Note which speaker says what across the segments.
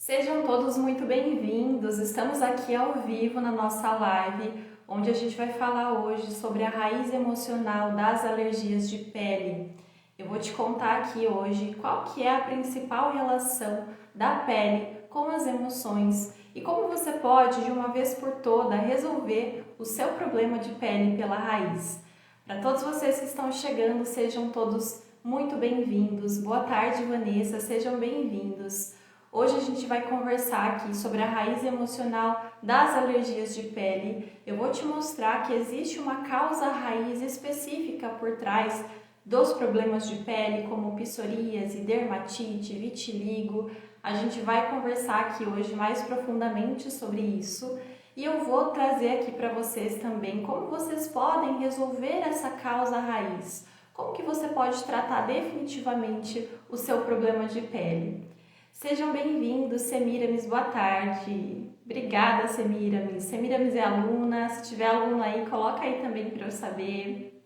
Speaker 1: Sejam todos muito bem-vindos. Estamos aqui ao vivo na nossa live, onde a gente vai falar hoje sobre a raiz emocional das alergias de pele. Eu vou te contar aqui hoje qual que é a principal relação da pele com as emoções e como você pode, de uma vez por toda, resolver o seu problema de pele pela raiz. Para todos vocês que estão chegando, sejam todos muito bem-vindos. Boa tarde, Vanessa, sejam bem-vindos. Hoje a gente vai conversar aqui sobre a raiz emocional das alergias de pele. Eu vou te mostrar que existe uma causa raiz específica por trás dos problemas de pele, como psoríase, dermatite, vitiligo. A gente vai conversar aqui hoje mais profundamente sobre isso e eu vou trazer aqui para vocês também como vocês podem resolver essa causa raiz. Como que você pode tratar definitivamente o seu problema de pele. Sejam bem-vindos, Semiramis, boa tarde. Obrigada, Semiramis. Semiramis é aluna, se tiver aluno aí, coloca aí também para eu saber.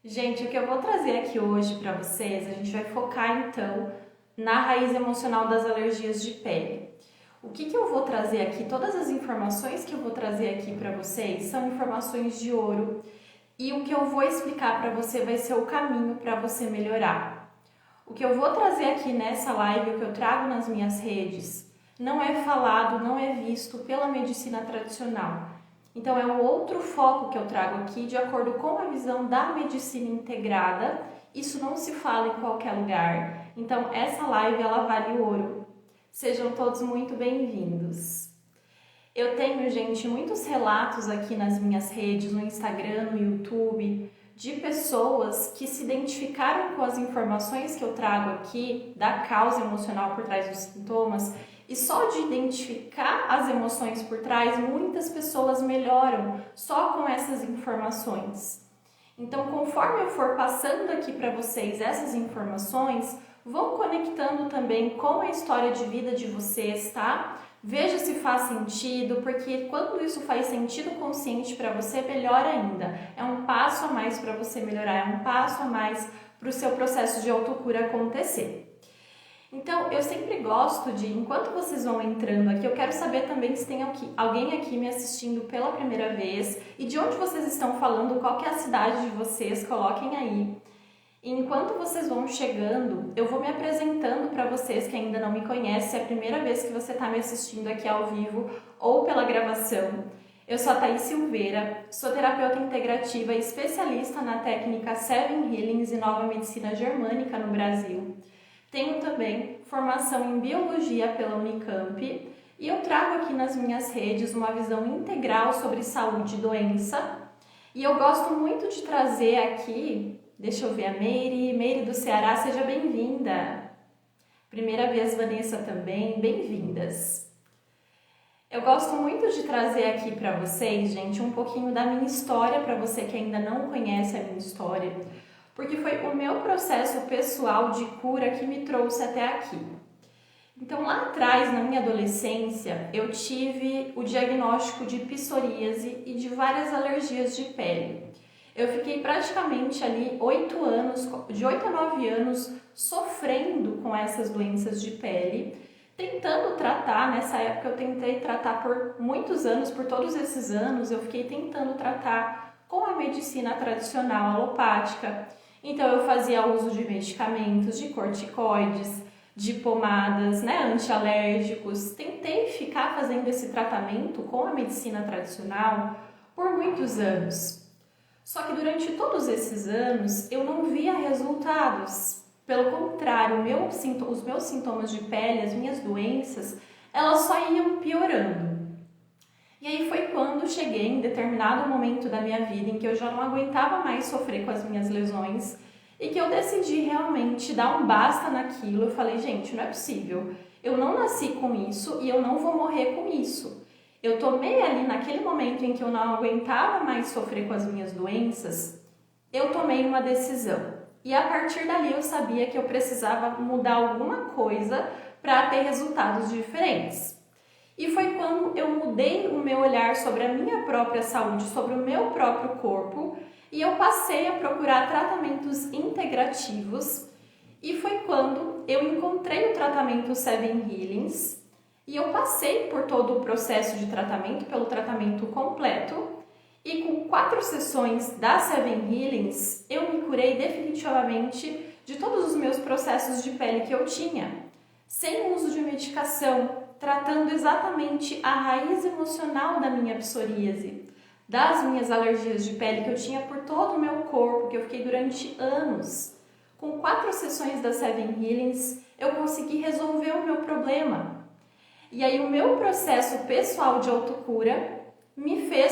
Speaker 1: Gente, o que eu vou trazer aqui hoje para vocês, a gente vai focar então na raiz emocional das alergias de pele. O que eu vou trazer aqui, todas as informações que eu vou trazer aqui para vocês são informações de ouro e o que eu vou explicar para você vai ser o caminho para você melhorar. O que eu vou trazer aqui nessa live, o que eu trago nas minhas redes, não é falado, não é visto pela medicina tradicional. Então é um outro foco que eu trago aqui, de acordo com a visão da medicina integrada. Isso não se fala em qualquer lugar. Então essa live, ela vale ouro. Sejam todos muito bem-vindos. Eu tenho, gente, muitos relatos aqui nas minhas redes, no Instagram, no YouTube, de pessoas que se identificaram com as informações que eu trago aqui da causa emocional por trás dos sintomas e só de identificar as emoções por trás, muitas pessoas melhoram só com essas informações. Então, conforme eu for passando aqui para vocês essas informações, vão conectando também com a história de vida de vocês, tá? Veja se faz sentido, porque quando isso faz sentido consciente para você, melhor ainda. É um passo a mais para você melhorar, é um passo a mais para o seu processo de autocura acontecer. Então, eu sempre gosto de, enquanto vocês vão entrando aqui, eu quero saber também se tem alguém aqui me assistindo pela primeira vez e de onde vocês estão falando, qual que é a cidade de vocês, coloquem aí. Enquanto vocês vão chegando, eu vou me apresentando para vocês que ainda não me conhecem, se é a primeira vez que você está me assistindo aqui ao vivo ou pela gravação. Eu sou a Thaís Silveira, sou terapeuta integrativa e especialista na técnica Seven Healings e Nova Medicina Germânica no Brasil. Tenho também formação em Biologia pela Unicamp e eu trago aqui nas minhas redes uma visão integral sobre saúde e doença. E eu gosto muito de trazer aqui... Deixa eu ver a Meire do Ceará, seja bem-vinda. Primeira vez, Vanessa também, bem-vindas. Eu gosto muito de trazer aqui para vocês, gente, um pouquinho da minha história, para você que ainda não conhece a minha história, porque foi o meu processo pessoal de cura que me trouxe até aqui. Então, lá atrás, na minha adolescência, eu tive o diagnóstico de psoríase e de várias alergias de pele. Eu fiquei praticamente ali 8 anos, de 8 a 9 anos, sofrendo com essas doenças de pele, tentando tratar. Nessa época eu tentei tratar por muitos anos, por todos esses anos, eu fiquei tentando tratar com a medicina tradicional alopática. Então eu fazia uso de medicamentos, de corticoides, de pomadas, antialérgicos. Tentei ficar fazendo esse tratamento com a medicina tradicional por muitos anos. Só que durante todos esses anos eu não via resultados. Pelo contrário, os meus sintomas de pele, as minhas doenças, elas só iam piorando. E aí foi quando cheguei em determinado momento da minha vida em que eu já não aguentava mais sofrer com as minhas lesões e que eu decidi realmente dar um basta naquilo. Eu falei, gente, não é possível. Eu não nasci com isso e eu não vou morrer com isso. Eu tomei ali, naquele momento em que eu não aguentava mais sofrer com as minhas doenças, eu tomei uma decisão. E a partir dali eu sabia que eu precisava mudar alguma coisa para ter resultados diferentes. E foi quando eu mudei o meu olhar sobre a minha própria saúde, sobre o meu próprio corpo, e eu passei a procurar tratamentos integrativos E foi quando eu encontrei o tratamento Seven Healings e eu passei por todo o processo de tratamento, pelo tratamento completo, e com 4 sessões da Seven Healings eu me curei definitivamente de todos os meus processos de pele que eu tinha, sem uso de medicação, tratando exatamente a raiz emocional da minha psoríase, das minhas alergias de pele que eu tinha por todo o meu corpo, que eu fiquei durante anos. Com 4 sessões da Seven Healings, eu consegui resolver o meu problema. E aí o meu processo pessoal de autocura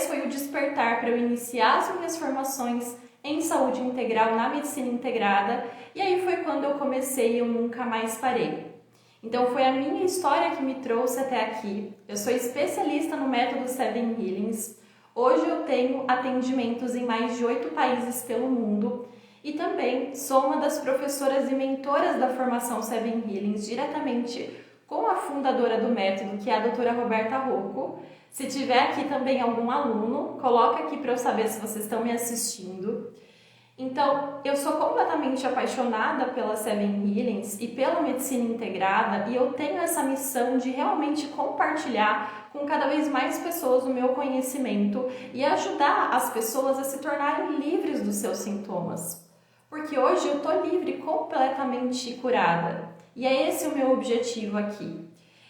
Speaker 1: foi o despertar para eu iniciar as minhas formações em saúde integral, na medicina integrada, e aí foi quando eu comecei e eu nunca mais parei. Então foi a minha história que me trouxe até aqui. Eu sou especialista no método Seven Healings. Hoje eu tenho atendimentos em mais de 8 países pelo mundo e também sou uma das professoras e mentoras da formação Seven Healings, diretamente com a fundadora do método, que é a doutora Roberta Rocco. Se tiver aqui também algum aluno, coloca aqui para eu saber se vocês estão me assistindo. Então, eu sou completamente apaixonada pela Seven Healings e pela medicina integrada e eu tenho essa missão de realmente compartilhar com cada vez mais pessoas o meu conhecimento e ajudar as pessoas a se tornarem livres dos seus sintomas. Porque hoje eu estou livre, completamente curada. E é esse o meu objetivo aqui.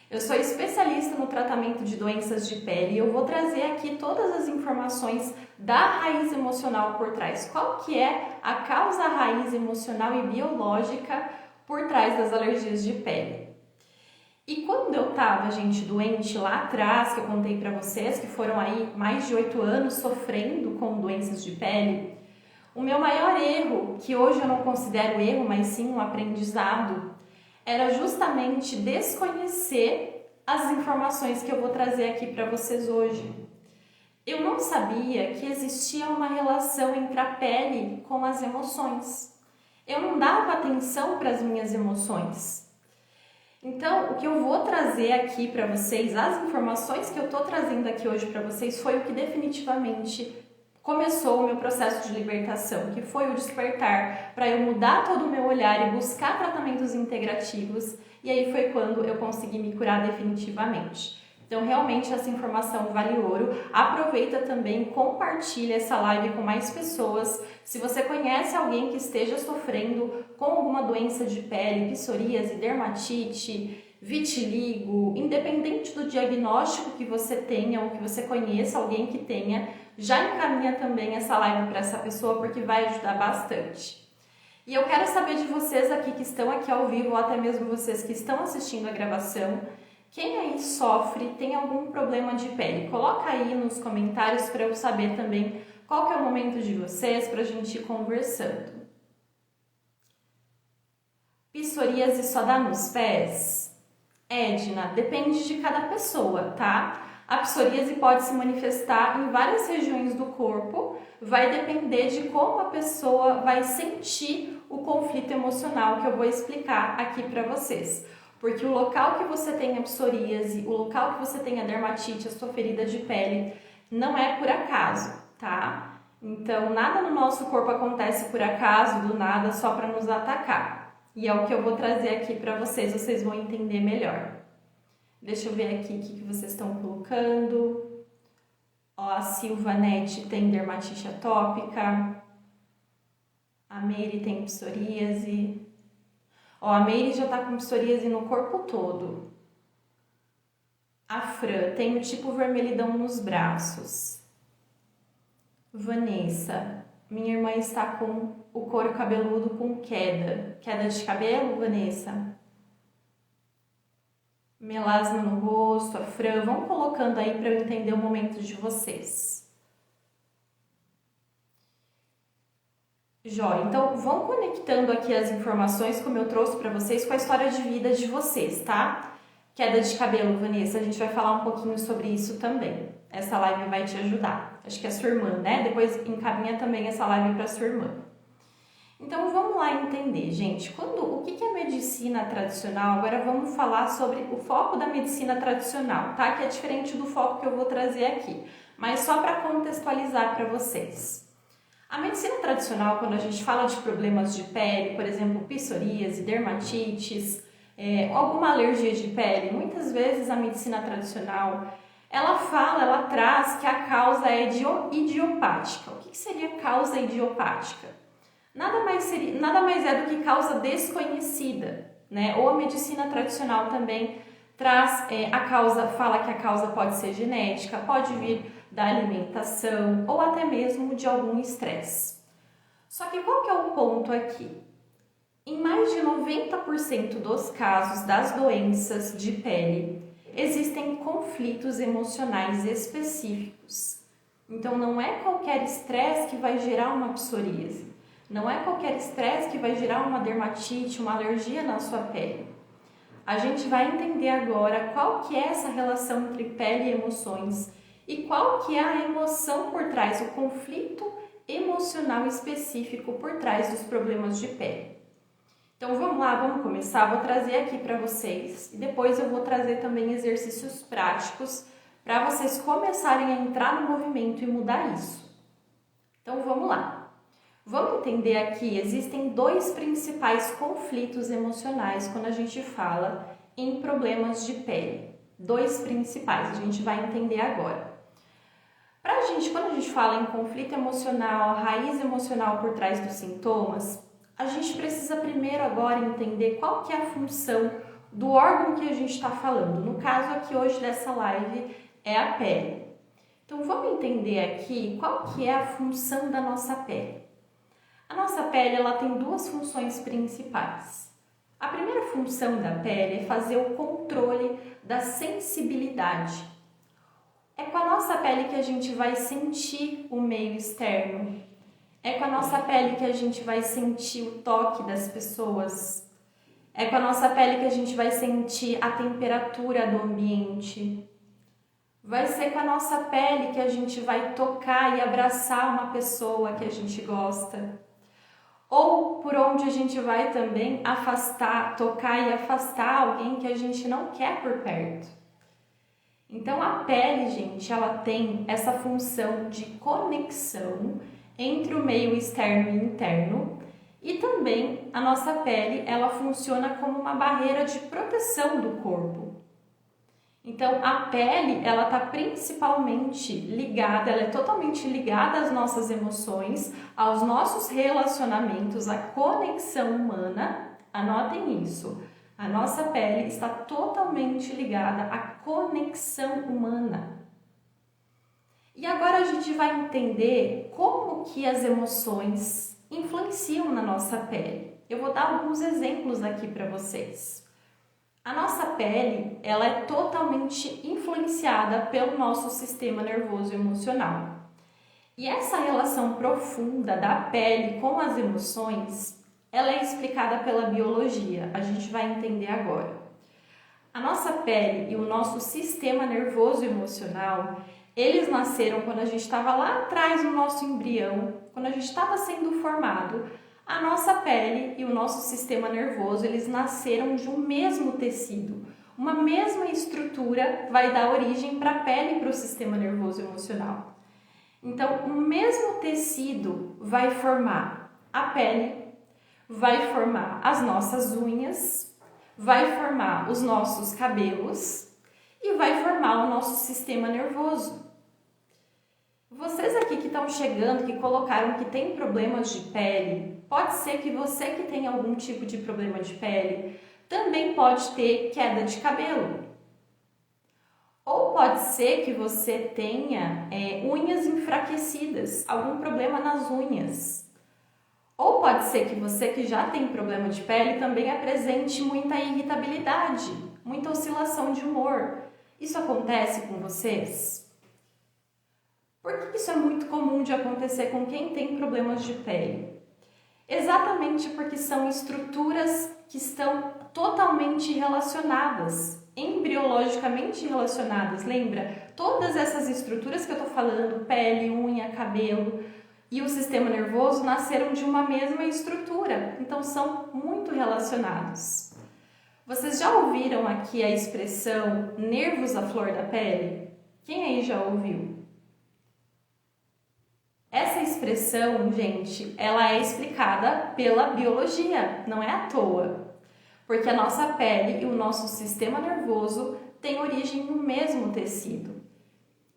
Speaker 1: Eu sou especialista no tratamento de doenças de pele e eu vou trazer aqui todas as informações da raiz emocional por trás. Qual que é a causa raiz emocional e biológica por trás das alergias de pele? E quando eu estava, gente, doente lá atrás, que eu contei para vocês, que foram aí mais de 8 anos sofrendo com doenças de pele, o meu maior erro, que hoje eu não considero erro, mas sim um aprendizado, era justamente desconhecer as informações que eu vou trazer aqui para vocês hoje. Eu não sabia que existia uma relação entre a pele com as emoções. Eu não dava atenção para as minhas emoções. Então, o que eu vou trazer aqui para vocês, as informações que eu estou trazendo aqui hoje para vocês, foi o que definitivamente começou o meu processo de libertação, que foi o despertar para eu mudar todo o meu olhar e buscar tratamentos integrativos, e aí foi quando eu consegui me curar definitivamente. Então, realmente, essa informação vale ouro. Aproveita também, compartilha essa live com mais pessoas. Se você conhece alguém que esteja sofrendo com alguma doença de pele, psoríase, dermatite, vitiligo, independente do diagnóstico que você tenha ou que você conheça alguém que tenha, já encaminha também essa live para essa pessoa, porque vai ajudar bastante. E eu quero saber de vocês aqui que estão aqui ao vivo, ou até mesmo vocês que estão assistindo a gravação, quem aí sofre, tem algum problema de pele? Coloca aí nos comentários para eu saber também qual que é o momento de vocês, para a gente ir conversando. Psoríase só dá nos pés? Edna, depende de cada pessoa, tá? A psoríase pode se manifestar em várias regiões do corpo, vai depender de como a pessoa vai sentir o conflito emocional que eu vou explicar aqui para vocês. Porque o local que você tem a psoríase, o local que você tem a dermatite, a sua ferida de pele, não é por acaso, tá? Então, nada no nosso corpo acontece por acaso, do nada, só para nos atacar. E é o que eu vou trazer aqui para vocês vão entender melhor. Deixa eu ver aqui o que vocês estão colocando. Ó, a Silvanete tem dermatite atópica. A Meire tem psoríase. Ó, a Meire já tá com psoríase no corpo todo. A Fran tem o tipo vermelhidão nos braços. Vanessa, minha irmã está com o couro cabeludo com queda. Queda de cabelo, Vanessa? Melasma no rosto, a Fran, vão colocando aí para eu entender o momento de vocês. Jóia, então vão conectando aqui as informações como eu trouxe para vocês com a história de vida de vocês, tá? Queda de cabelo, Vanessa, a gente vai falar um pouquinho sobre isso também. Essa live vai te ajudar. Acho que é a sua irmã, né? Depois encaminha também essa live para sua irmã. Então vamos lá entender, gente. O que é medicina tradicional? Agora vamos falar sobre o foco da medicina tradicional, tá? Que é diferente do foco que eu vou trazer aqui, mas só para contextualizar para vocês. A medicina tradicional, quando a gente fala de problemas de pele, por exemplo, psoríase, dermatites, alguma alergia de pele, muitas vezes a medicina tradicional, ela traz que a causa é idiopática. O que seria causa idiopática? Nada mais é do que causa desconhecida, né? Ou a medicina tradicional também traz fala que a causa pode ser genética, pode vir da alimentação ou até mesmo de algum estresse. Só que qual que é o ponto aqui? Em mais de 90% dos casos das doenças de pele, existem conflitos emocionais específicos. Então não é qualquer estresse que vai gerar uma psoríase. Não é qualquer estresse que vai gerar uma dermatite, uma alergia na sua pele. A gente vai entender agora qual que é essa relação entre pele e emoções e qual que é a emoção por trás, o conflito emocional específico por trás dos problemas de pele. Então vamos lá, vamos começar. Vou trazer aqui para vocês e depois eu vou trazer também exercícios práticos para vocês começarem a entrar no movimento e mudar isso. Então vamos lá. Vamos entender aqui, existem dois principais conflitos emocionais quando a gente fala em problemas de pele. Dois principais, a gente vai entender agora. Quando a gente fala em conflito emocional, raiz emocional por trás dos sintomas, a gente precisa primeiro agora entender qual que é a função do órgão que a gente está falando. No caso aqui hoje dessa live é a pele. Então vamos entender aqui qual que é a função da nossa pele. A nossa pele ela tem duas funções principais. A primeira função da pele é fazer o controle da sensibilidade. É com a nossa pele que a gente vai sentir o meio externo. É com a nossa pele que a gente vai sentir o toque das pessoas. É com a nossa pele que a gente vai sentir a temperatura do ambiente. Vai ser com a nossa pele que a gente vai tocar e abraçar uma pessoa que a gente gosta. Ou por onde a gente vai também tocar e afastar alguém que a gente não quer por perto. Então a pele, gente, ela tem essa função de conexão entre o meio externo e interno e também a nossa pele, ela funciona como uma barreira de proteção do corpo. Então a pele, ela está principalmente ligada, ela é totalmente ligada às nossas emoções, aos nossos relacionamentos, à conexão humana. Anotem isso. A nossa pele está totalmente ligada à conexão humana. E agora a gente vai entender como que as emoções influenciam na nossa pele. Eu vou dar alguns exemplos aqui para vocês. A nossa pele, ela é totalmente influenciada pelo nosso sistema nervoso emocional. E essa relação profunda da pele com as emoções, ela é explicada pela biologia. A gente vai entender agora. A nossa pele e o nosso sistema nervoso emocional, eles nasceram quando a gente estava lá atrás no nosso embrião, quando a gente estava sendo formado. A nossa pele e o nosso sistema nervoso, eles nasceram de um mesmo tecido. Uma mesma estrutura vai dar origem para a pele e para o sistema nervoso emocional. Então, o mesmo tecido vai formar a pele, vai formar as nossas unhas, vai formar os nossos cabelos e vai formar o nosso sistema nervoso. Vocês aqui que estão chegando, que colocaram que tem problemas de pele, pode ser que você que tem algum tipo de problema de pele também pode ter queda de cabelo. Ou pode ser que você tenha unhas enfraquecidas, algum problema nas unhas. Ou pode ser que você que já tem problema de pele também apresente muita irritabilidade, muita oscilação de humor. Isso acontece com vocês? Por que isso é muito comum de acontecer com quem tem problemas de pele? Exatamente porque são estruturas que estão totalmente relacionadas, embriologicamente relacionadas. Lembra? Todas essas estruturas que eu estou falando, pele, unha, cabelo e o sistema nervoso, nasceram de uma mesma estrutura, então são muito relacionados. Vocês já ouviram aqui a expressão nervos à flor da pele? Quem aí já ouviu? Essa expressão, gente, ela é explicada pela biologia, não é à toa. Porque a nossa pele e o nosso sistema nervoso têm origem no mesmo tecido.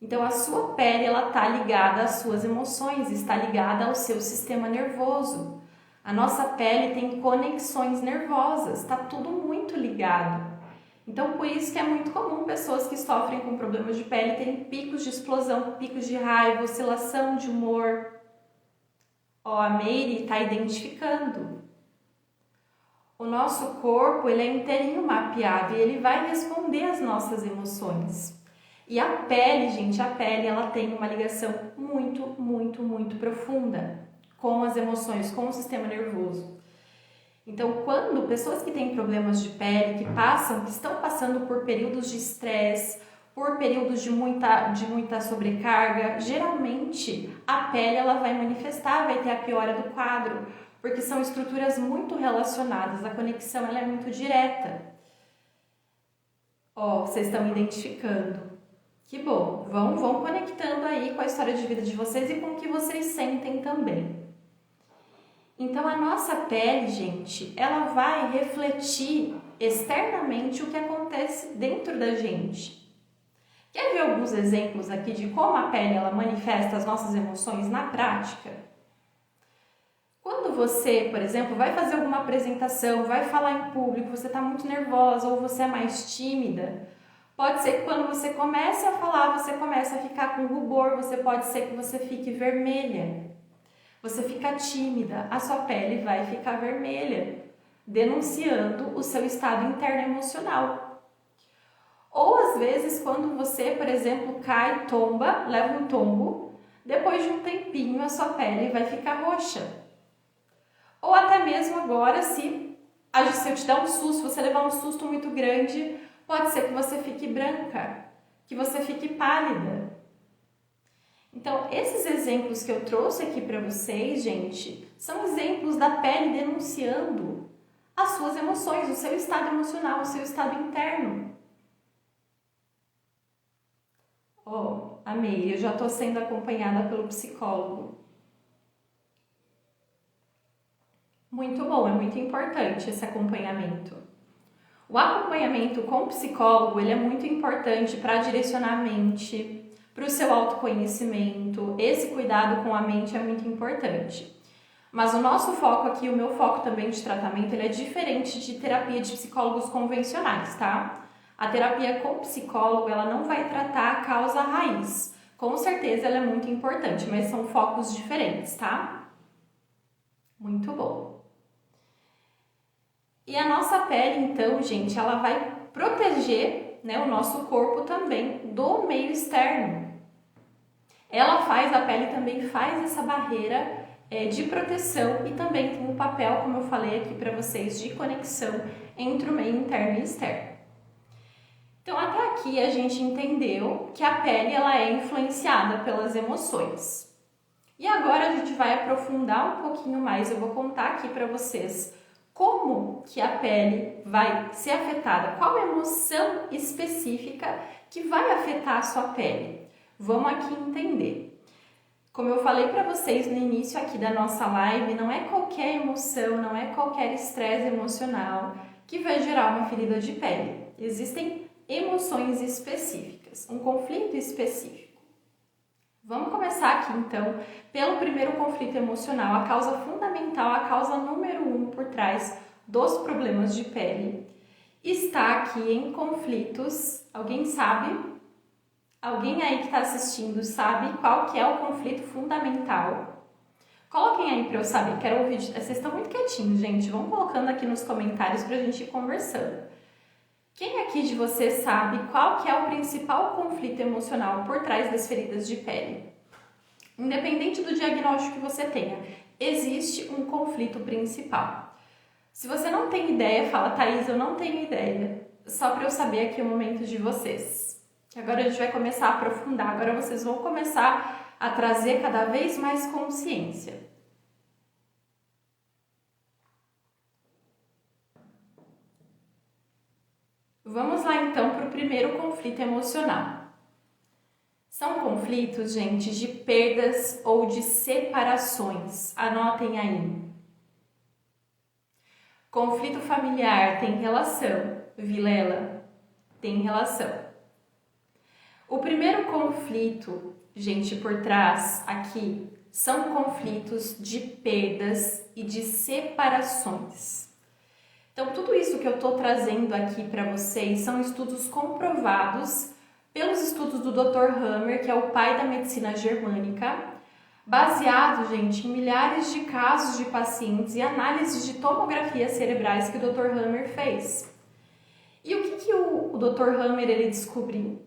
Speaker 1: Então, a sua pele está ligada às suas emoções, está ligada ao seu sistema nervoso. A nossa pele tem conexões nervosas, está tudo muito ligado. Então, por isso que é muito comum pessoas que sofrem com problemas de pele terem picos de explosão, picos de raiva, oscilação de humor. Ó, a Meire está identificando. O nosso corpo, ele é inteirinho mapeado e ele vai responder às nossas emoções. E a pele, gente, a pele, ela tem uma ligação muito profunda com as emoções, com o sistema nervoso. Então, quando pessoas que têm problemas de pele, que estão passando por períodos de estresse, por períodos de muita sobrecarga, geralmente a pele ela vai manifestar, vai ter a piora do quadro, porque são estruturas muito relacionadas, a conexão ela é muito direta. Ó, vocês estão identificando. Que bom, vão conectando aí com a história de vida de vocês e com o que vocês sentem também. Então, a nossa pele, gente, ela vai refletir externamente o que acontece dentro da gente. Quer ver alguns exemplos aqui de como a pele ela manifesta as nossas emoções na prática? Quando você, por exemplo, vai fazer alguma apresentação, vai falar em público, você está muito nervosa ou você é mais tímida, pode ser que quando você comece a falar, você comece a ficar com rubor, pode ser que você fique vermelha. Você fica tímida, a sua pele vai ficar vermelha, denunciando o seu estado interno emocional. Ou às vezes quando você, por exemplo, cai, tomba, leva um tombo, depois de um tempinho a sua pele vai ficar roxa. Ou até mesmo agora, se eu te dar um susto, você levar um susto muito grande, pode ser que você fique branca, que você fique pálida. Então, esses exemplos que eu trouxe aqui para vocês, gente, são exemplos da pele denunciando as suas emoções, o seu estado emocional, o seu estado interno. Ó, amei, eu já estou sendo acompanhada pelo psicólogo. Muito bom, é muito importante esse acompanhamento. O acompanhamento com o psicólogo, ele é muito importante para direcionar a mente, para o seu autoconhecimento. Esse cuidado com a mente é muito importante. Mas o nosso foco aqui, o meu foco também de tratamento, ele é diferente de terapia de psicólogos convencionais, tá? A terapia com psicólogo, ela não vai tratar a causa raiz. Com certeza ela é muito importante, mas são focos diferentes, tá? Muito bom. E a nossa pele, então, gente, ela vai proteger, né, o nosso corpo também do meio externo. A pele também faz essa barreira de proteção e também tem um papel, como eu falei aqui para vocês, de conexão entre o meio interno e externo. Então, até aqui a gente entendeu que a pele ela é influenciada pelas emoções. E agora a gente vai aprofundar um pouquinho mais, eu vou contar aqui para vocês como que a pele vai ser afetada, qual emoção específica que vai afetar a sua pele. Vamos aqui entender. Como eu falei para vocês no início aqui da nossa live, não é qualquer emoção, não é qualquer estresse emocional que vai gerar uma ferida de pele. Existem emoções específicas, um conflito específico. Vamos começar aqui então pelo primeiro conflito emocional, a causa fundamental, a causa número 1 por trás dos problemas de pele. Está aqui em conflitos, alguém sabe? Alguém aí que está assistindo sabe qual que é o conflito fundamental? Coloquem aí para eu saber, quero ouvir. Vocês estão muito quietinhos, gente. Vão colocando aqui nos comentários para a gente ir conversando. Quem aqui de vocês sabe qual que é o principal conflito emocional por trás das feridas de pele? Independente do diagnóstico que você tenha, existe um conflito principal. Se você não tem ideia, fala, Thaís, eu não tenho ideia. Só para eu saber aqui o momento de vocês. Agora a gente vai começar a aprofundar, agora vocês vão começar a trazer cada vez mais consciência. Vamos lá então para o primeiro conflito emocional. São conflitos, gente, de perdas ou de separações. Anotem aí. Conflito familiar tem relação. Vilela, tem relação. O primeiro conflito, gente, por trás aqui, são conflitos de perdas e de separações. Então, tudo isso que eu estou trazendo aqui para vocês são estudos comprovados pelos estudos do Dr. Hammer, que é o pai da medicina germânica, baseado, gente, em milhares de casos de pacientes e análises de tomografias cerebrais que o Dr. Hammer fez. E o que o Dr. Hammer ele descobriu?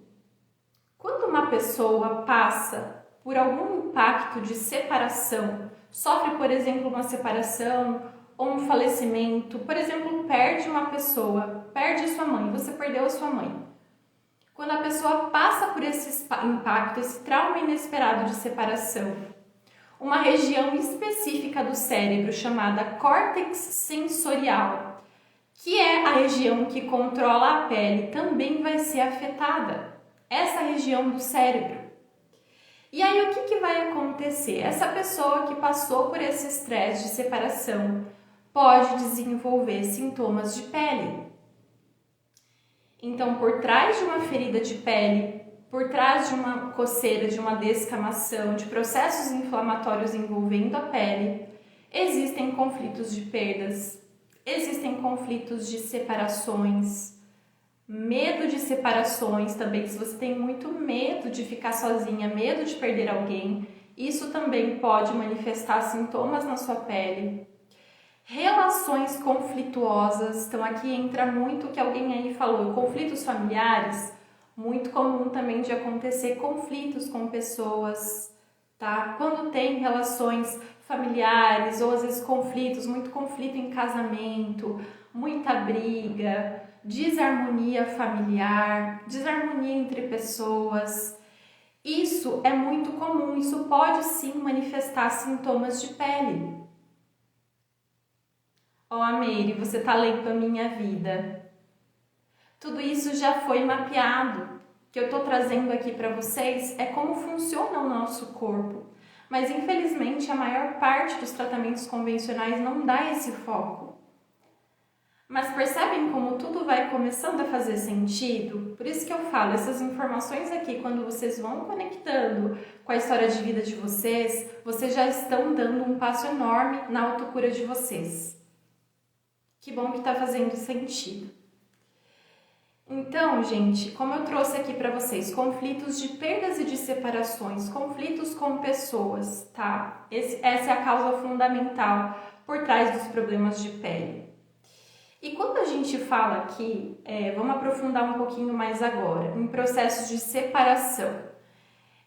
Speaker 1: Quando uma pessoa passa por algum impacto de separação, sofre, por exemplo, uma separação ou um falecimento, por exemplo, perde uma pessoa, perde sua mãe, você perdeu a sua mãe. Quando a pessoa passa por esse impacto, esse trauma inesperado de separação, uma região específica do cérebro chamada córtex sensorial, que é a região que controla a pele, também vai ser afetada. Essa região do cérebro. E aí o que vai acontecer? Essa pessoa que passou por esse estresse de separação pode desenvolver sintomas de pele. Então, por trás de uma ferida de pele, por trás de uma coceira, de uma descamação, de processos inflamatórios envolvendo a pele, existem conflitos de perdas, existem conflitos de separações, medo de separações também. Se você tem muito medo de ficar sozinha, medo de perder alguém, isso também pode manifestar sintomas na sua pele. Relações conflituosas, então aqui entra muito o que alguém aí falou, conflitos familiares, muito comum também de acontecer conflitos com pessoas, tá? Quando tem relações familiares ou às vezes conflitos, muito conflito em casamento, muita briga, desarmonia familiar, desarmonia entre pessoas, isso é muito comum, isso pode sim manifestar sintomas de pele. Meire, você tá lendo a minha vida. Tudo isso já foi mapeado. O que eu tô trazendo aqui para vocês é como funciona o nosso corpo. Mas infelizmente a maior parte dos tratamentos convencionais não dá esse foco. Mas percebem como tudo vai começando a fazer sentido? Por isso que eu falo, essas informações aqui, quando vocês vão conectando com a história de vida de vocês, vocês já estão dando um passo enorme na autocura de vocês. Que bom que está fazendo sentido. Então, gente, como eu trouxe aqui para vocês, conflitos de perdas e de separações, conflitos com pessoas, tá? Essa é a causa fundamental por trás dos problemas de pele. E quando a gente fala aqui, vamos aprofundar um pouquinho mais agora, em processos de separação.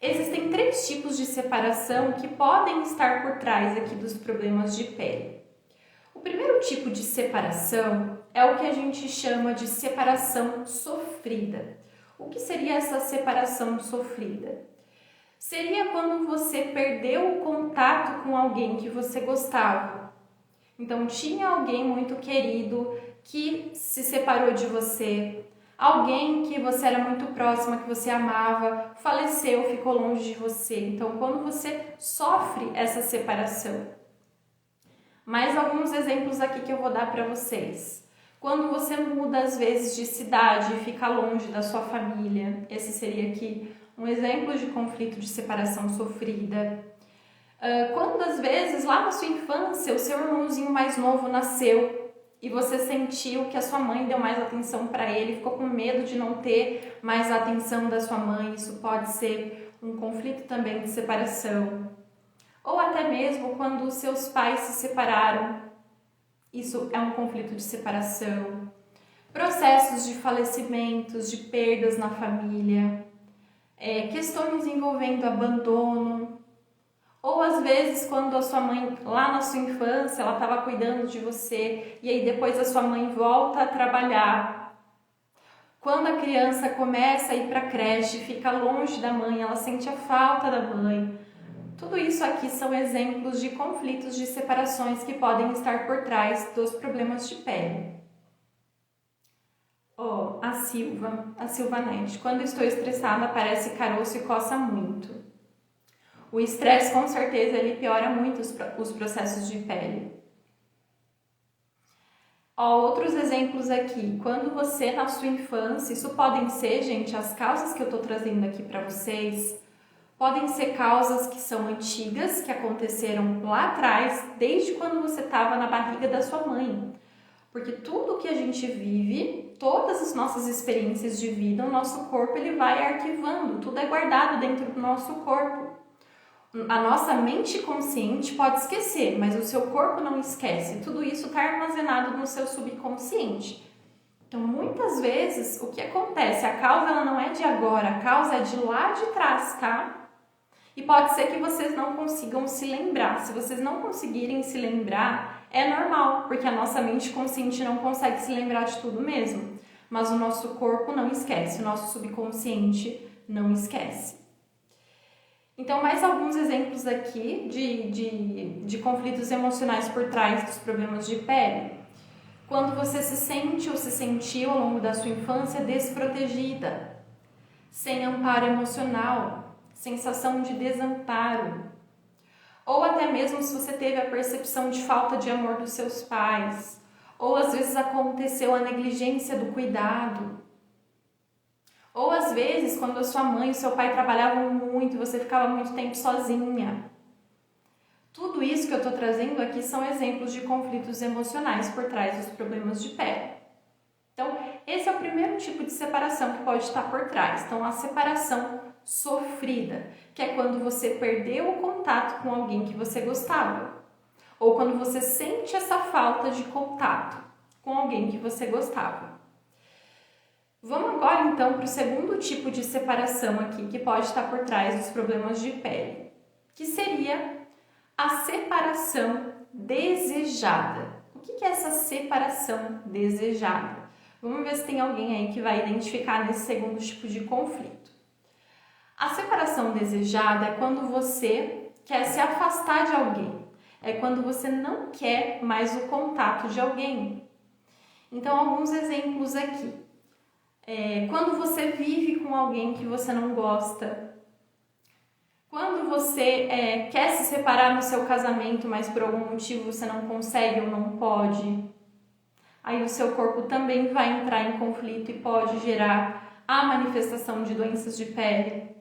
Speaker 1: Existem 3 tipos de separação que podem estar por trás aqui dos problemas de pele. O primeiro tipo de separação é o que a gente chama de separação sofrida. O que seria essa separação sofrida? Seria quando você perdeu o contato com alguém que você gostava. Então, tinha alguém muito querido que se separou de você, alguém que você era muito próxima, que você amava, faleceu, ficou longe de você. Então, quando você sofre essa separação. Mais alguns exemplos aqui que eu vou dar para vocês. Quando você muda, às vezes, de cidade e fica longe da sua família, esse seria aqui um exemplo de conflito de separação sofrida. Quando, às vezes, lá na sua infância, o seu irmãozinho mais novo nasceu e você sentiu que a sua mãe deu mais atenção para ele, ficou com medo de não ter mais a atenção da sua mãe, isso pode ser um conflito também de separação. Ou até mesmo quando os seus pais se separaram, isso é um conflito de separação. Processos de falecimentos, de perdas na família, questões envolvendo abandono, ou às vezes quando a sua mãe, lá na sua infância, ela estava cuidando de você e aí depois a sua mãe volta a trabalhar. Quando a criança começa a ir para a creche, fica longe da mãe, ela sente a falta da mãe. Tudo isso aqui são exemplos de conflitos de separações que podem estar por trás dos problemas de pele. Ó, a Silvanete. Quando estou estressada, aparece caroço e coça muito. O estresse, com certeza, ele piora muito os processos de pele. Ó, outros exemplos aqui. Quando você, na sua infância, isso podem ser, gente, as causas que eu tô trazendo aqui para vocês, podem ser causas que são antigas, que aconteceram lá atrás, desde quando você estava na barriga da sua mãe. Porque tudo que a gente vive, todas as nossas experiências de vida, o nosso corpo ele vai arquivando, tudo é guardado dentro do nosso corpo. A nossa mente consciente pode esquecer, mas o seu corpo não esquece. Tudo isso está armazenado no seu subconsciente. Então, muitas vezes, o que acontece? A causa ela não é de agora, a causa é de lá de trás, tá? E pode ser que vocês não consigam se lembrar. Se vocês não conseguirem se lembrar, é normal, porque a nossa mente consciente não consegue se lembrar de tudo mesmo. Mas o nosso corpo não esquece, o nosso subconsciente não esquece. Então, mais alguns exemplos aqui de conflitos emocionais por trás dos problemas de pele. Quando você se sente ou se sentiu ao longo da sua infância desprotegida, sem amparo emocional, sensação de desamparo. Ou até mesmo se você teve a percepção de falta de amor dos seus pais, ou às vezes aconteceu a negligência do cuidado. Ou às vezes, quando a sua mãe e o seu pai trabalhavam muito, você ficava muito tempo sozinha. Tudo isso que eu estou trazendo aqui são exemplos de conflitos emocionais por trás dos problemas de pele. Então, esse é o primeiro tipo de separação que pode estar por trás. Então, a separação sofrida, que é quando você perdeu o contato com alguém que você gostava. Ou quando você sente essa falta de contato com alguém que você gostava. Vamos agora então para o segundo tipo de separação aqui que pode estar por trás dos problemas de pele, que seria a separação desejada. O que é essa separação desejada? Vamos ver se tem alguém aí que vai identificar nesse segundo tipo de conflito. A separação desejada é quando você quer se afastar de alguém, é quando você não quer mais o contato de alguém. Então, alguns exemplos aqui. Quando você vive com alguém que você não gosta, quando você quer se separar no seu casamento, mas por algum motivo você não consegue ou não pode, aí o seu corpo também vai entrar em conflito e pode gerar a manifestação de doenças de pele.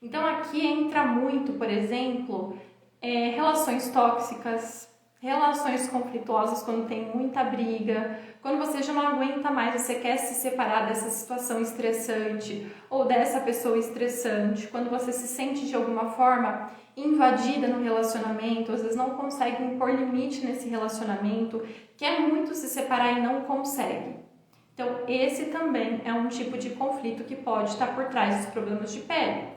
Speaker 1: Então aqui entra muito, por exemplo, relações tóxicas, relações conflituosas quando tem muita briga, quando você já não aguenta mais, você quer se separar dessa situação estressante ou dessa pessoa estressante, quando você se sente de alguma forma invadida no relacionamento, às vezes não consegue impor limite nesse relacionamento, quer muito se separar e não consegue. Então esse também é um tipo de conflito que pode estar por trás dos problemas de pele.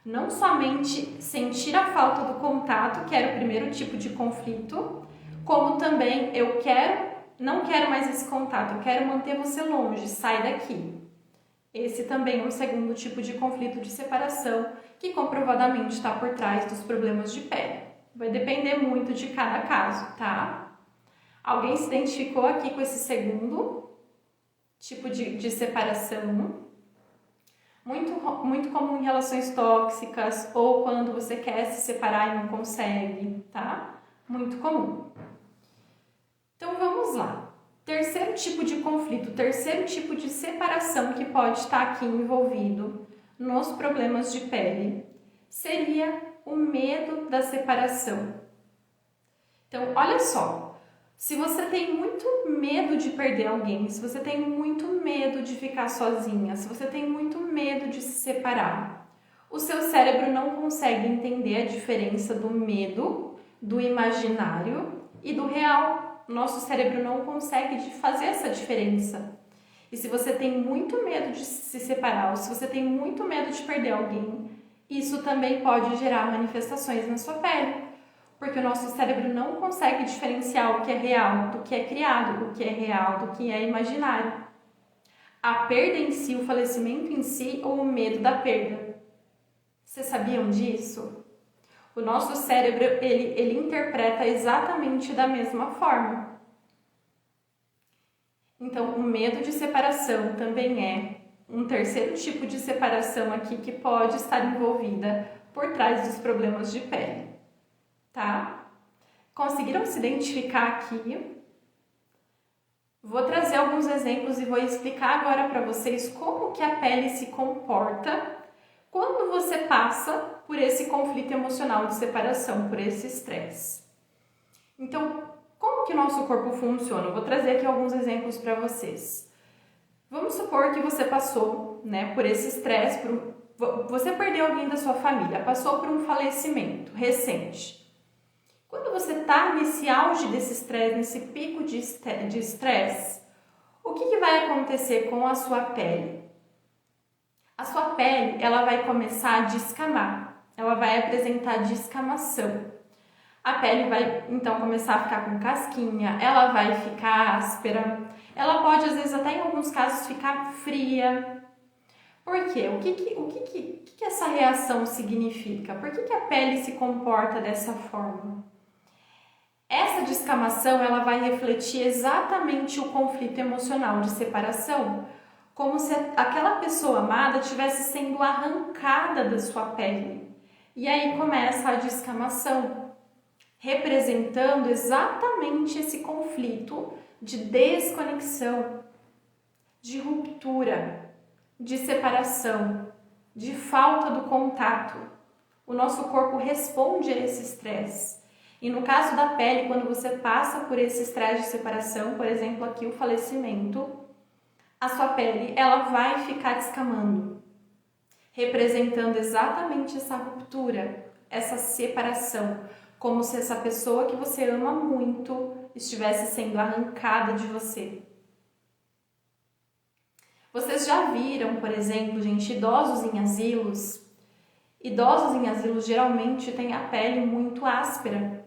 Speaker 1: Não somente sentir a falta do contato, que era o primeiro tipo de conflito, como também não quero mais esse contato, eu quero manter você longe, sai daqui. Esse também é um segundo tipo de conflito de separação que comprovadamente está por trás dos problemas de pele. Vai depender muito de cada caso, tá? Alguém se identificou aqui com esse segundo tipo de separação? Muito comum em relações tóxicas ou quando você quer se separar e não consegue, tá? Muito comum. Então vamos lá. Terceiro tipo de conflito, terceiro tipo de separação que pode estar aqui envolvido nos problemas de pele seria o medo da separação. Então, olha só. Se você tem muito medo de perder alguém, se você tem muito medo de ficar sozinha, se você tem muito medo de se separar, o seu cérebro não consegue entender a diferença do medo, do imaginário e do real. Nosso cérebro não consegue fazer essa diferença. E se você tem muito medo de se separar, ou se você tem muito medo de perder alguém, isso também pode gerar manifestações na sua pele. Porque o nosso cérebro não consegue diferenciar o que é real do que é criado, o que é real do que é imaginário. A perda em si, o falecimento em si ou o medo da perda. Vocês sabiam disso? O nosso cérebro, ele interpreta exatamente da mesma forma. Então, o medo de separação também é um terceiro tipo de separação aqui que pode estar envolvida por trás dos problemas de pele, tá? Conseguiram se identificar aqui? Vou trazer alguns exemplos e vou explicar agora para vocês como que a pele se comporta quando você passa por esse conflito emocional de separação, por esse estresse. Então, como que o nosso corpo funciona? Eu vou trazer aqui alguns exemplos para vocês. Vamos supor que você passou, por esse estresse, você perdeu alguém da sua família, passou por um falecimento recente. Quando você está nesse auge desse estresse, nesse pico de estresse, o que vai acontecer com a sua pele? A sua pele, ela vai começar a descamar, ela vai apresentar descamação. A pele vai, então, começar a ficar com casquinha, ela vai ficar áspera, ela pode, às vezes, até em alguns casos, ficar fria. Por quê? O que essa reação significa? Por que a pele se comporta dessa forma? Essa descamação, ela vai refletir exatamente o conflito emocional de separação, como se aquela pessoa amada estivesse sendo arrancada da sua pele. E aí começa a descamação, representando exatamente esse conflito de desconexão, de ruptura, de separação, de falta do contato. O nosso corpo responde a esse estresse. E no caso da pele, quando você passa por esse estresse de separação, por exemplo, aqui o falecimento, a sua pele, ela vai ficar descamando, representando exatamente essa ruptura, essa separação, como se essa pessoa que você ama muito estivesse sendo arrancada de você. Vocês já viram, por exemplo, gente, idosos em asilos? Idosos em asilos geralmente têm a pele muito áspera.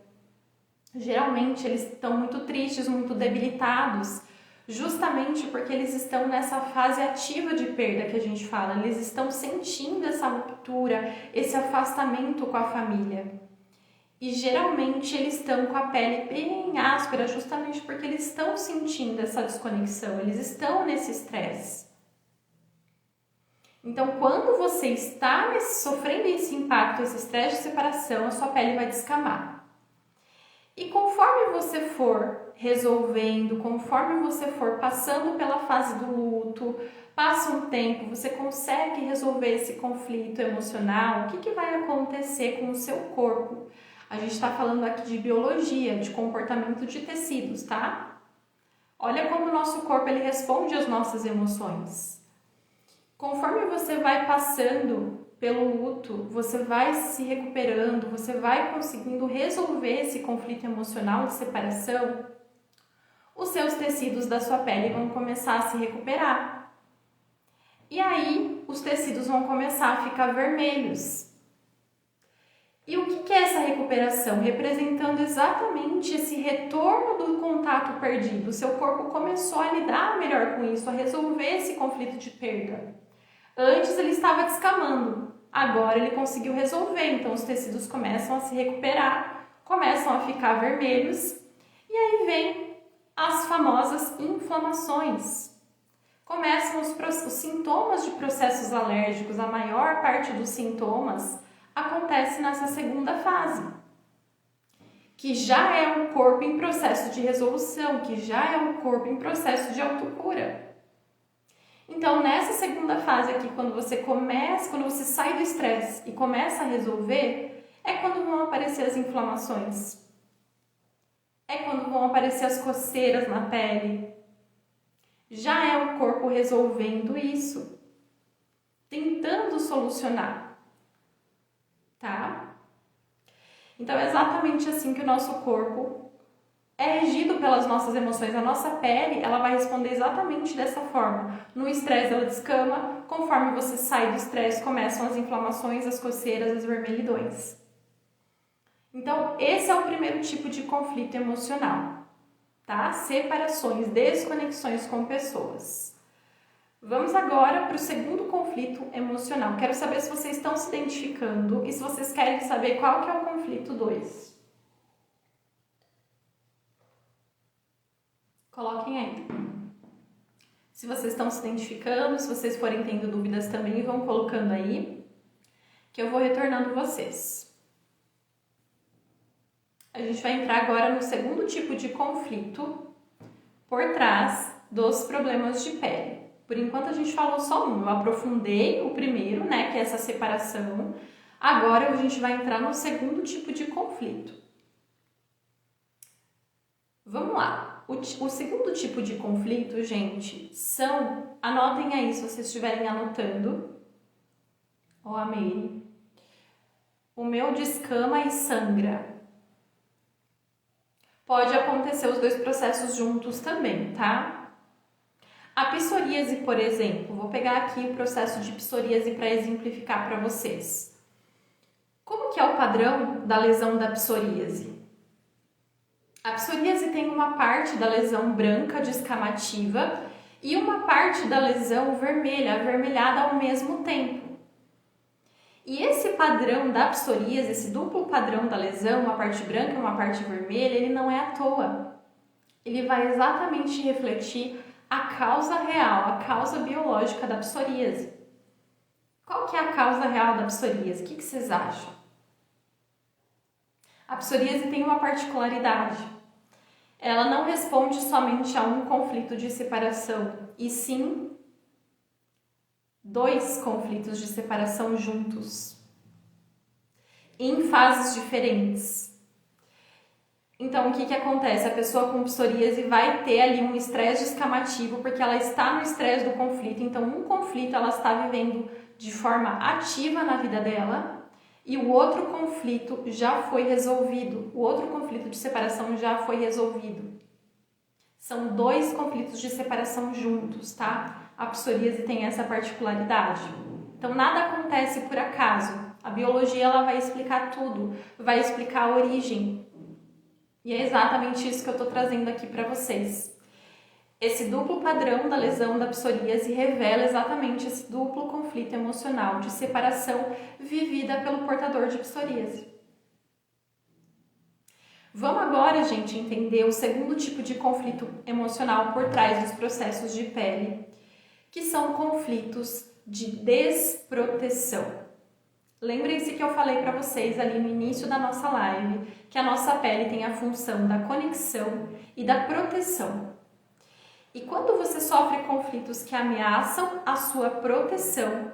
Speaker 1: Geralmente eles estão muito tristes, muito debilitados, justamente porque eles estão nessa fase ativa de perda que a gente fala. Eles estão sentindo essa ruptura, esse afastamento com a família. E geralmente eles estão com a pele bem áspera, justamente porque eles estão sentindo essa desconexão, eles estão nesse estresse. Então, quando você está sofrendo esse impacto, esse estresse de separação, a sua pele vai descamar. E conforme você for resolvendo, conforme você for passando pela fase do luto, passa um tempo, você consegue resolver esse conflito emocional, o que vai acontecer com o seu corpo? A gente está falando aqui de biologia, de comportamento de tecidos, tá? Olha como o nosso corpo ele responde às nossas emoções. Conforme você vai passando pelo luto, você vai se recuperando, você vai conseguindo resolver esse conflito emocional de separação, os seus tecidos da sua pele vão começar a se recuperar. E aí, os tecidos vão começar a ficar vermelhos. E o que é essa recuperação? Representando exatamente esse retorno do contato perdido. O seu corpo começou a lidar melhor com isso, a resolver esse conflito de perda. Antes ele estava descamando, agora ele conseguiu resolver, então os tecidos começam a se recuperar, começam a ficar vermelhos e aí vem as famosas inflamações. Começam os sintomas de processos alérgicos, a maior parte dos sintomas acontece nessa segunda fase, que já é um corpo em processo de resolução, que já é um corpo em processo de autocura. Então, nessa segunda fase aqui, quando você sai do estresse e começa a resolver, é quando vão aparecer as inflamações. É quando vão aparecer as coceiras na pele. Já é o corpo resolvendo isso, tentando solucionar, tá? Então, é exatamente assim que o nosso corpo é regido pelas nossas emoções. A nossa pele, ela vai responder exatamente dessa forma. No estresse, ela descama. Conforme você sai do estresse, começam as inflamações, as coceiras, as vermelhidões. Então, esse é o primeiro tipo de conflito emocional, tá? Separações, desconexões com pessoas. Vamos agora para o segundo conflito emocional. Quero saber se vocês estão se identificando e se vocês querem saber qual que é o conflito 2. Coloquem aí. Se vocês estão se identificando, se vocês forem tendo dúvidas também, vão colocando aí, que eu vou retornando vocês. A gente vai entrar agora no segundo tipo de conflito por trás dos problemas de pele. Por enquanto a gente falou só um, eu aprofundei o primeiro, né, que é essa separação. Agora a gente vai entrar no segundo tipo de conflito. Vamos lá. O segundo tipo de conflito, gente, são... Anotem aí se vocês estiverem anotando. Ó, amei. O meu descama e sangra. Pode acontecer os dois processos juntos também, tá? A psoríase, por exemplo, vou pegar aqui o processo de psoríase para exemplificar para vocês. Como que é o padrão da lesão da psoríase? A psoríase tem uma parte da lesão branca descamativa e uma parte da lesão vermelha, avermelhada ao mesmo tempo. E esse padrão da psoríase, esse duplo padrão da lesão, uma parte branca e uma parte vermelha, ele não é à toa. Ele vai exatamente refletir a causa real, a causa biológica da psoríase. Qual que é a causa real da psoríase? O que vocês acham? A psoríase tem uma particularidade. Ela não responde somente a um conflito de separação, e sim dois conflitos de separação juntos, em fases diferentes. Então, o que acontece? A pessoa com psoríase vai ter ali um estresse descamativo, porque ela está no estresse do conflito. Então, um conflito ela está vivendo de forma ativa na vida dela e o outro conflito já foi resolvido. O outro conflito de separação já foi resolvido. São dois conflitos de separação juntos, tá? A psoríase tem essa particularidade. Então, nada acontece por acaso. A biologia ela vai explicar tudo, vai explicar a origem. E é exatamente isso que eu estou trazendo aqui para vocês. Esse duplo padrão da lesão da psoríase revela exatamente esse duplo conflito emocional de separação vivida pelo portador de psoríase. Vamos agora, gente, entender o segundo tipo de conflito emocional por trás dos processos de pele, que são conflitos de desproteção. Lembrem-se que eu falei para vocês ali no início da nossa live que a nossa pele tem a função da conexão e da proteção. E quando você sofre conflitos que ameaçam a sua proteção,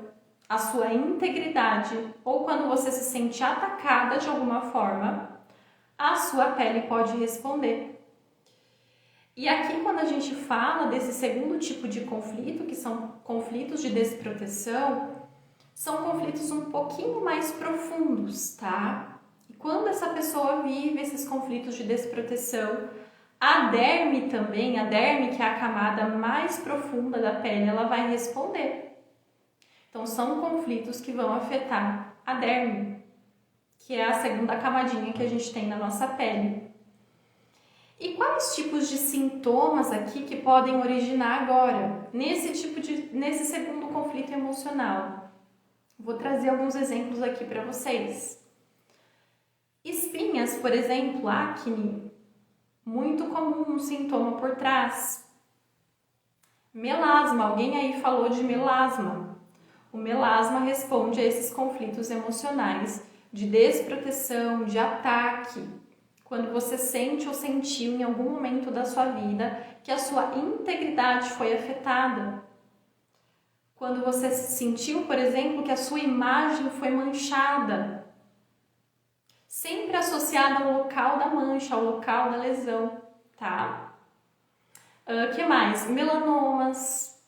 Speaker 1: a sua integridade, ou quando você se sente atacada de alguma forma, a sua pele pode responder. E aqui, quando a gente fala desse segundo tipo de conflito, que são conflitos de desproteção, são conflitos um pouquinho mais profundos, tá? E quando essa pessoa vive esses conflitos de desproteção, a derme também, a derme, que é a camada mais profunda da pele, ela vai responder. Então, são conflitos que vão afetar a derme, que é a segunda camadinha que a gente tem na nossa pele. E quais tipos de sintomas aqui que podem originar agora, nesse segundo conflito emocional? Vou trazer alguns exemplos aqui para vocês. Espinhas, por exemplo, acne, muito comum um sintoma por trás. Melasma, alguém aí falou de melasma. O melasma responde a esses conflitos emocionais de desproteção, de ataque. Quando você sente ou sentiu em algum momento da sua vida que a sua integridade foi afetada. Quando você sentiu, por exemplo, que a sua imagem foi manchada. Sempre associada ao local da mancha, ao local da lesão, tá? Que mais? Melanomas.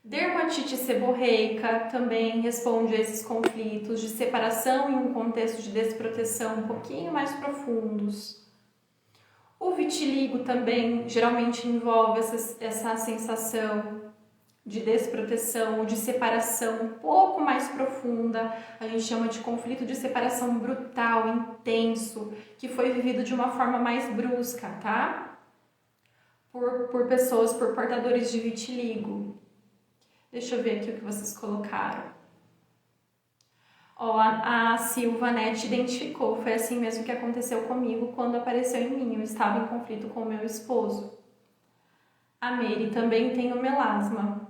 Speaker 1: Dermatite seborreica também responde a esses conflitos de separação em um contexto de desproteção um pouquinho mais profundos. O vitiligo também geralmente envolve essa sensação de desproteção ou de separação um pouco mais profunda. A gente chama de conflito de separação brutal, intenso, que foi vivido de uma forma mais brusca, tá? Por pessoas, por portadores de vitiligo. Deixa eu ver aqui o que vocês colocaram. Ó, a Silvanete identificou, foi assim mesmo que aconteceu comigo quando apareceu em mim. Eu estava em conflito com o meu esposo. A Meire também tem o melasma.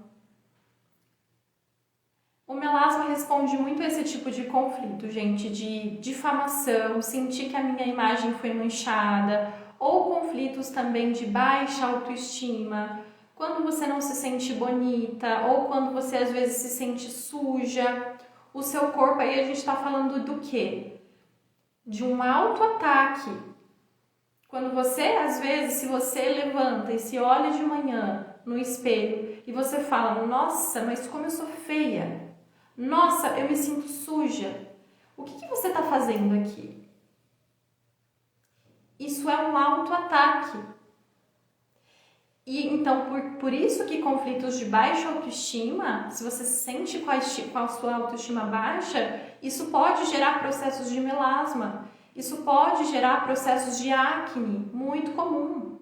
Speaker 1: O melasma responde muito a esse tipo de conflito, gente, de difamação, sentir que a minha imagem foi manchada, ou conflitos também de baixa autoestima, quando você não se sente bonita, ou quando você às vezes se sente suja. O seu corpo, aí a gente está falando do quê? De um autoataque. Quando você, às vezes, se você levanta e se olha de manhã no espelho e você fala, nossa, mas como eu sou feia, nossa, eu me sinto suja, o que você está fazendo aqui? Isso é um autoataque. E então, por isso que conflitos de baixa autoestima, se você se sente com a sua autoestima baixa, isso pode gerar processos de melasma, isso pode gerar processos de acne, muito comum.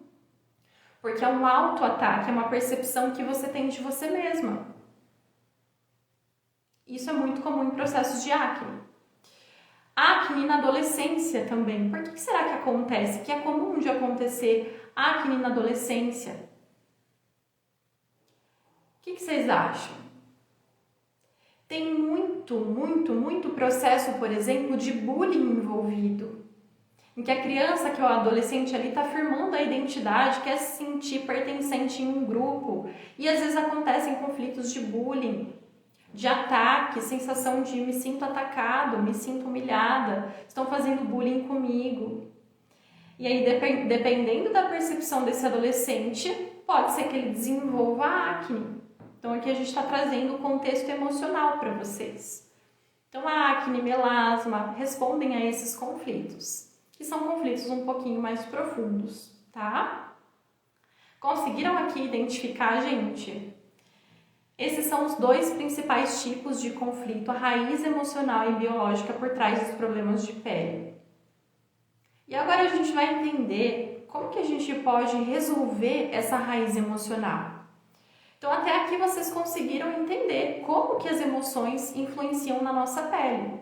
Speaker 1: Porque é um autoataque, é uma percepção que você tem de você mesma. Isso é muito comum em processos de acne. Acne na adolescência também. Por que será que acontece? Que é comum de acontecer acne na adolescência. O que vocês acham? Tem muito processo, por exemplo, de bullying envolvido. Em que a criança, que é o adolescente ali, está afirmando a identidade, quer se sentir pertencente em um grupo. E às vezes acontecem conflitos de bullying, de ataque, sensação de me sinto atacado, me sinto humilhada, estão fazendo bullying comigo. E aí, dependendo da percepção desse adolescente, pode ser que ele desenvolva acne. Então aqui a gente está trazendo o contexto emocional para vocês. Então a acne, melasma, respondem a esses conflitos, que são conflitos um pouquinho mais profundos, tá? Conseguiram aqui identificar, gente? Esses são os dois principais tipos de conflito, a raiz emocional e biológica por trás dos problemas de pele. E agora a gente vai entender como que a gente pode resolver essa raiz emocional. Então até aqui vocês conseguiram entender como que as emoções influenciam na nossa pele.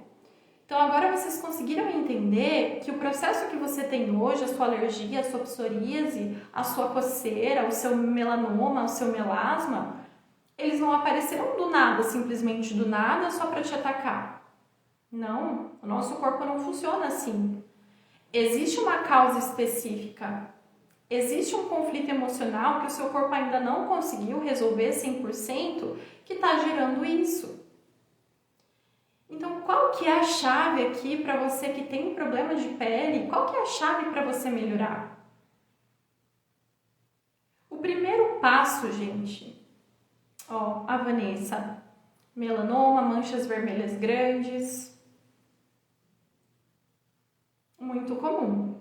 Speaker 1: Então agora vocês conseguiram entender que o processo que você tem hoje, a sua alergia, a sua psoríase, a sua coceira, o seu melanoma, o seu melasma, eles não apareceram do nada, simplesmente do nada, só para te atacar. Não, o nosso corpo não funciona assim. Existe uma causa específica. Existe um conflito emocional que o seu corpo ainda não conseguiu resolver 100%, que está gerando isso. Então, qual que é a chave aqui para você que tem problema de pele? Qual que é a chave para você melhorar? O primeiro passo, gente, ó, a Vanessa, melanoma, manchas vermelhas grandes, muito comum.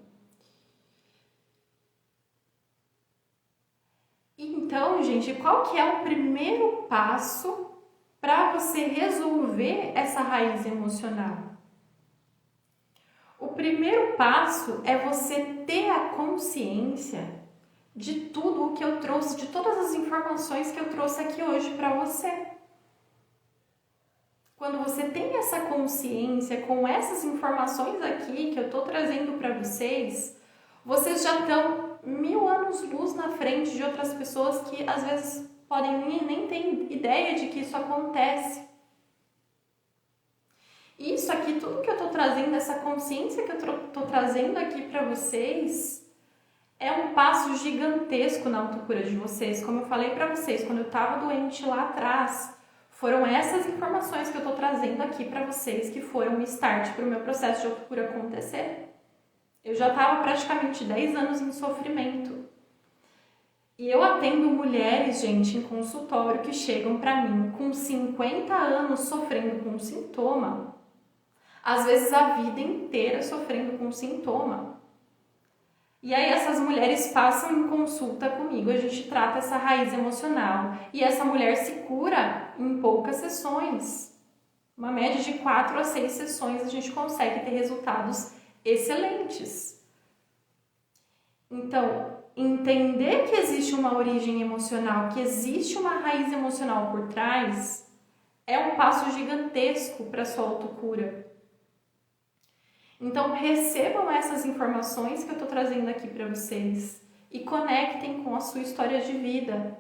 Speaker 1: Então, gente, qual que é o primeiro passo para você resolver essa raiz emocional? O primeiro passo é você ter a consciência de tudo o que eu trouxe, de todas as informações que eu trouxe aqui hoje para você. Quando você tem essa consciência com essas informações aqui que eu estou trazendo para vocês, vocês já estão 1000 anos-luz na frente de outras pessoas que às vezes podem nem ter ideia de que isso acontece. Isso aqui, tudo que eu estou trazendo, essa consciência que eu estou trazendo aqui para vocês, é um passo gigantesco na autocura de vocês. Como eu falei para vocês, quando eu estava doente lá atrás, foram essas informações que eu estou trazendo aqui para vocês que foram o start para o meu processo de autocura acontecer. Eu já estava praticamente 10 anos em sofrimento. E eu atendo mulheres, gente, em consultório que chegam para mim com 50 anos sofrendo com um sintoma. Às vezes a vida inteira sofrendo com um sintoma. E aí essas mulheres passam em consulta comigo, a gente trata essa raiz emocional. E essa mulher se cura em poucas sessões. Uma média de 4 a 6 sessões a gente consegue ter resultados excelentes. Então, entender que existe uma origem emocional, que existe uma raiz emocional por trás, é um passo gigantesco para a sua autocura. Então, recebam essas informações que eu estou trazendo aqui para vocês. e conectem com a sua história de vida.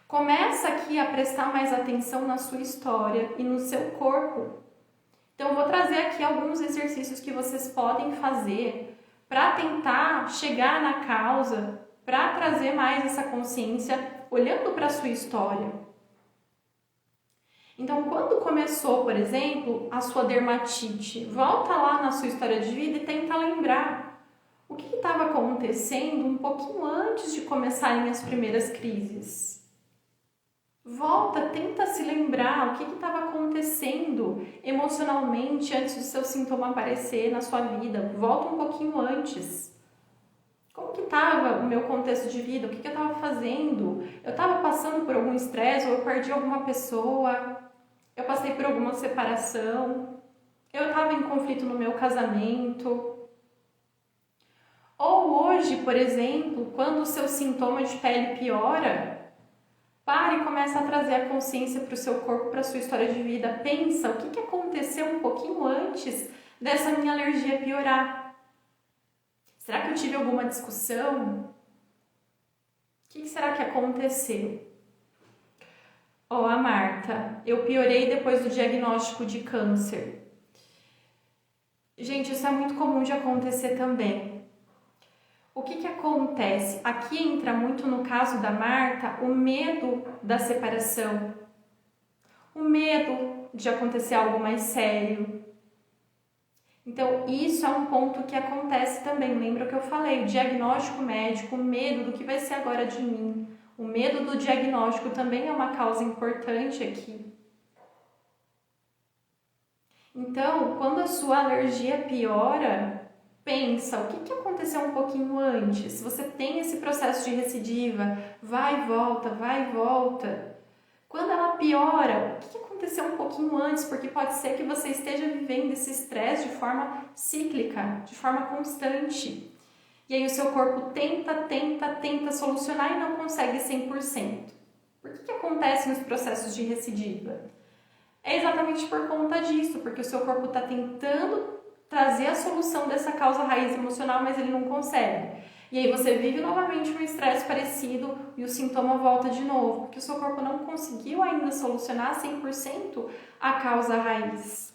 Speaker 1: Começa aqui a prestar mais atenção na sua história e no seu corpo. Então, eu vou trazer aqui alguns exercícios que vocês podem fazer para tentar chegar na causa, para trazer mais essa consciência, olhando para a sua história. Então, quando começou, por exemplo, a sua dermatite, volta lá na sua história de vida e tenta lembrar o que estava acontecendo um pouquinho antes de começarem as primeiras crises. Volta, tenta se lembrar o que estava acontecendo emocionalmente antes do seu sintoma aparecer na sua vida. Volta um pouquinho antes. Como que estava o meu contexto de vida? O que eu estava fazendo? Eu estava passando por algum estresse ou eu perdi alguma pessoa? Eu passei por alguma separação? Eu estava em conflito no meu casamento? Ou hoje, por exemplo, quando o seu sintoma de pele piora, pare e comece a trazer a consciência para o seu corpo, para a sua história de vida. Pensa, o que aconteceu um pouquinho antes dessa minha alergia piorar? Será que eu tive alguma discussão? O que será que aconteceu? Ó, a Marta, eu piorei depois do diagnóstico de câncer. Gente, isso é muito comum de acontecer também. O que acontece? Aqui entra muito no caso da Marta o medo da separação, o medo de acontecer algo mais sério. Então, isso é um ponto que acontece também. Lembra o que eu falei? O diagnóstico médico, o medo do que vai ser agora de mim. O medo do diagnóstico também é uma causa importante aqui. Então, quando a sua alergia piora, pensa, o que aconteceu um pouquinho antes? Se você tem esse processo de recidiva, vai e volta, vai e volta. Quando ela piora, o que aconteceu um pouquinho antes? Porque pode ser que você esteja vivendo esse estresse de forma cíclica, de forma constante. E aí o seu corpo tenta solucionar e não consegue 100%. Por que acontece nos processos de recidiva? É exatamente por conta disso, porque o seu corpo está tentando trazer a solução dessa causa raiz emocional, mas ele não consegue. E aí você vive novamente um estresse parecido e o sintoma volta de novo, porque o seu corpo não conseguiu ainda solucionar 100% a causa raiz.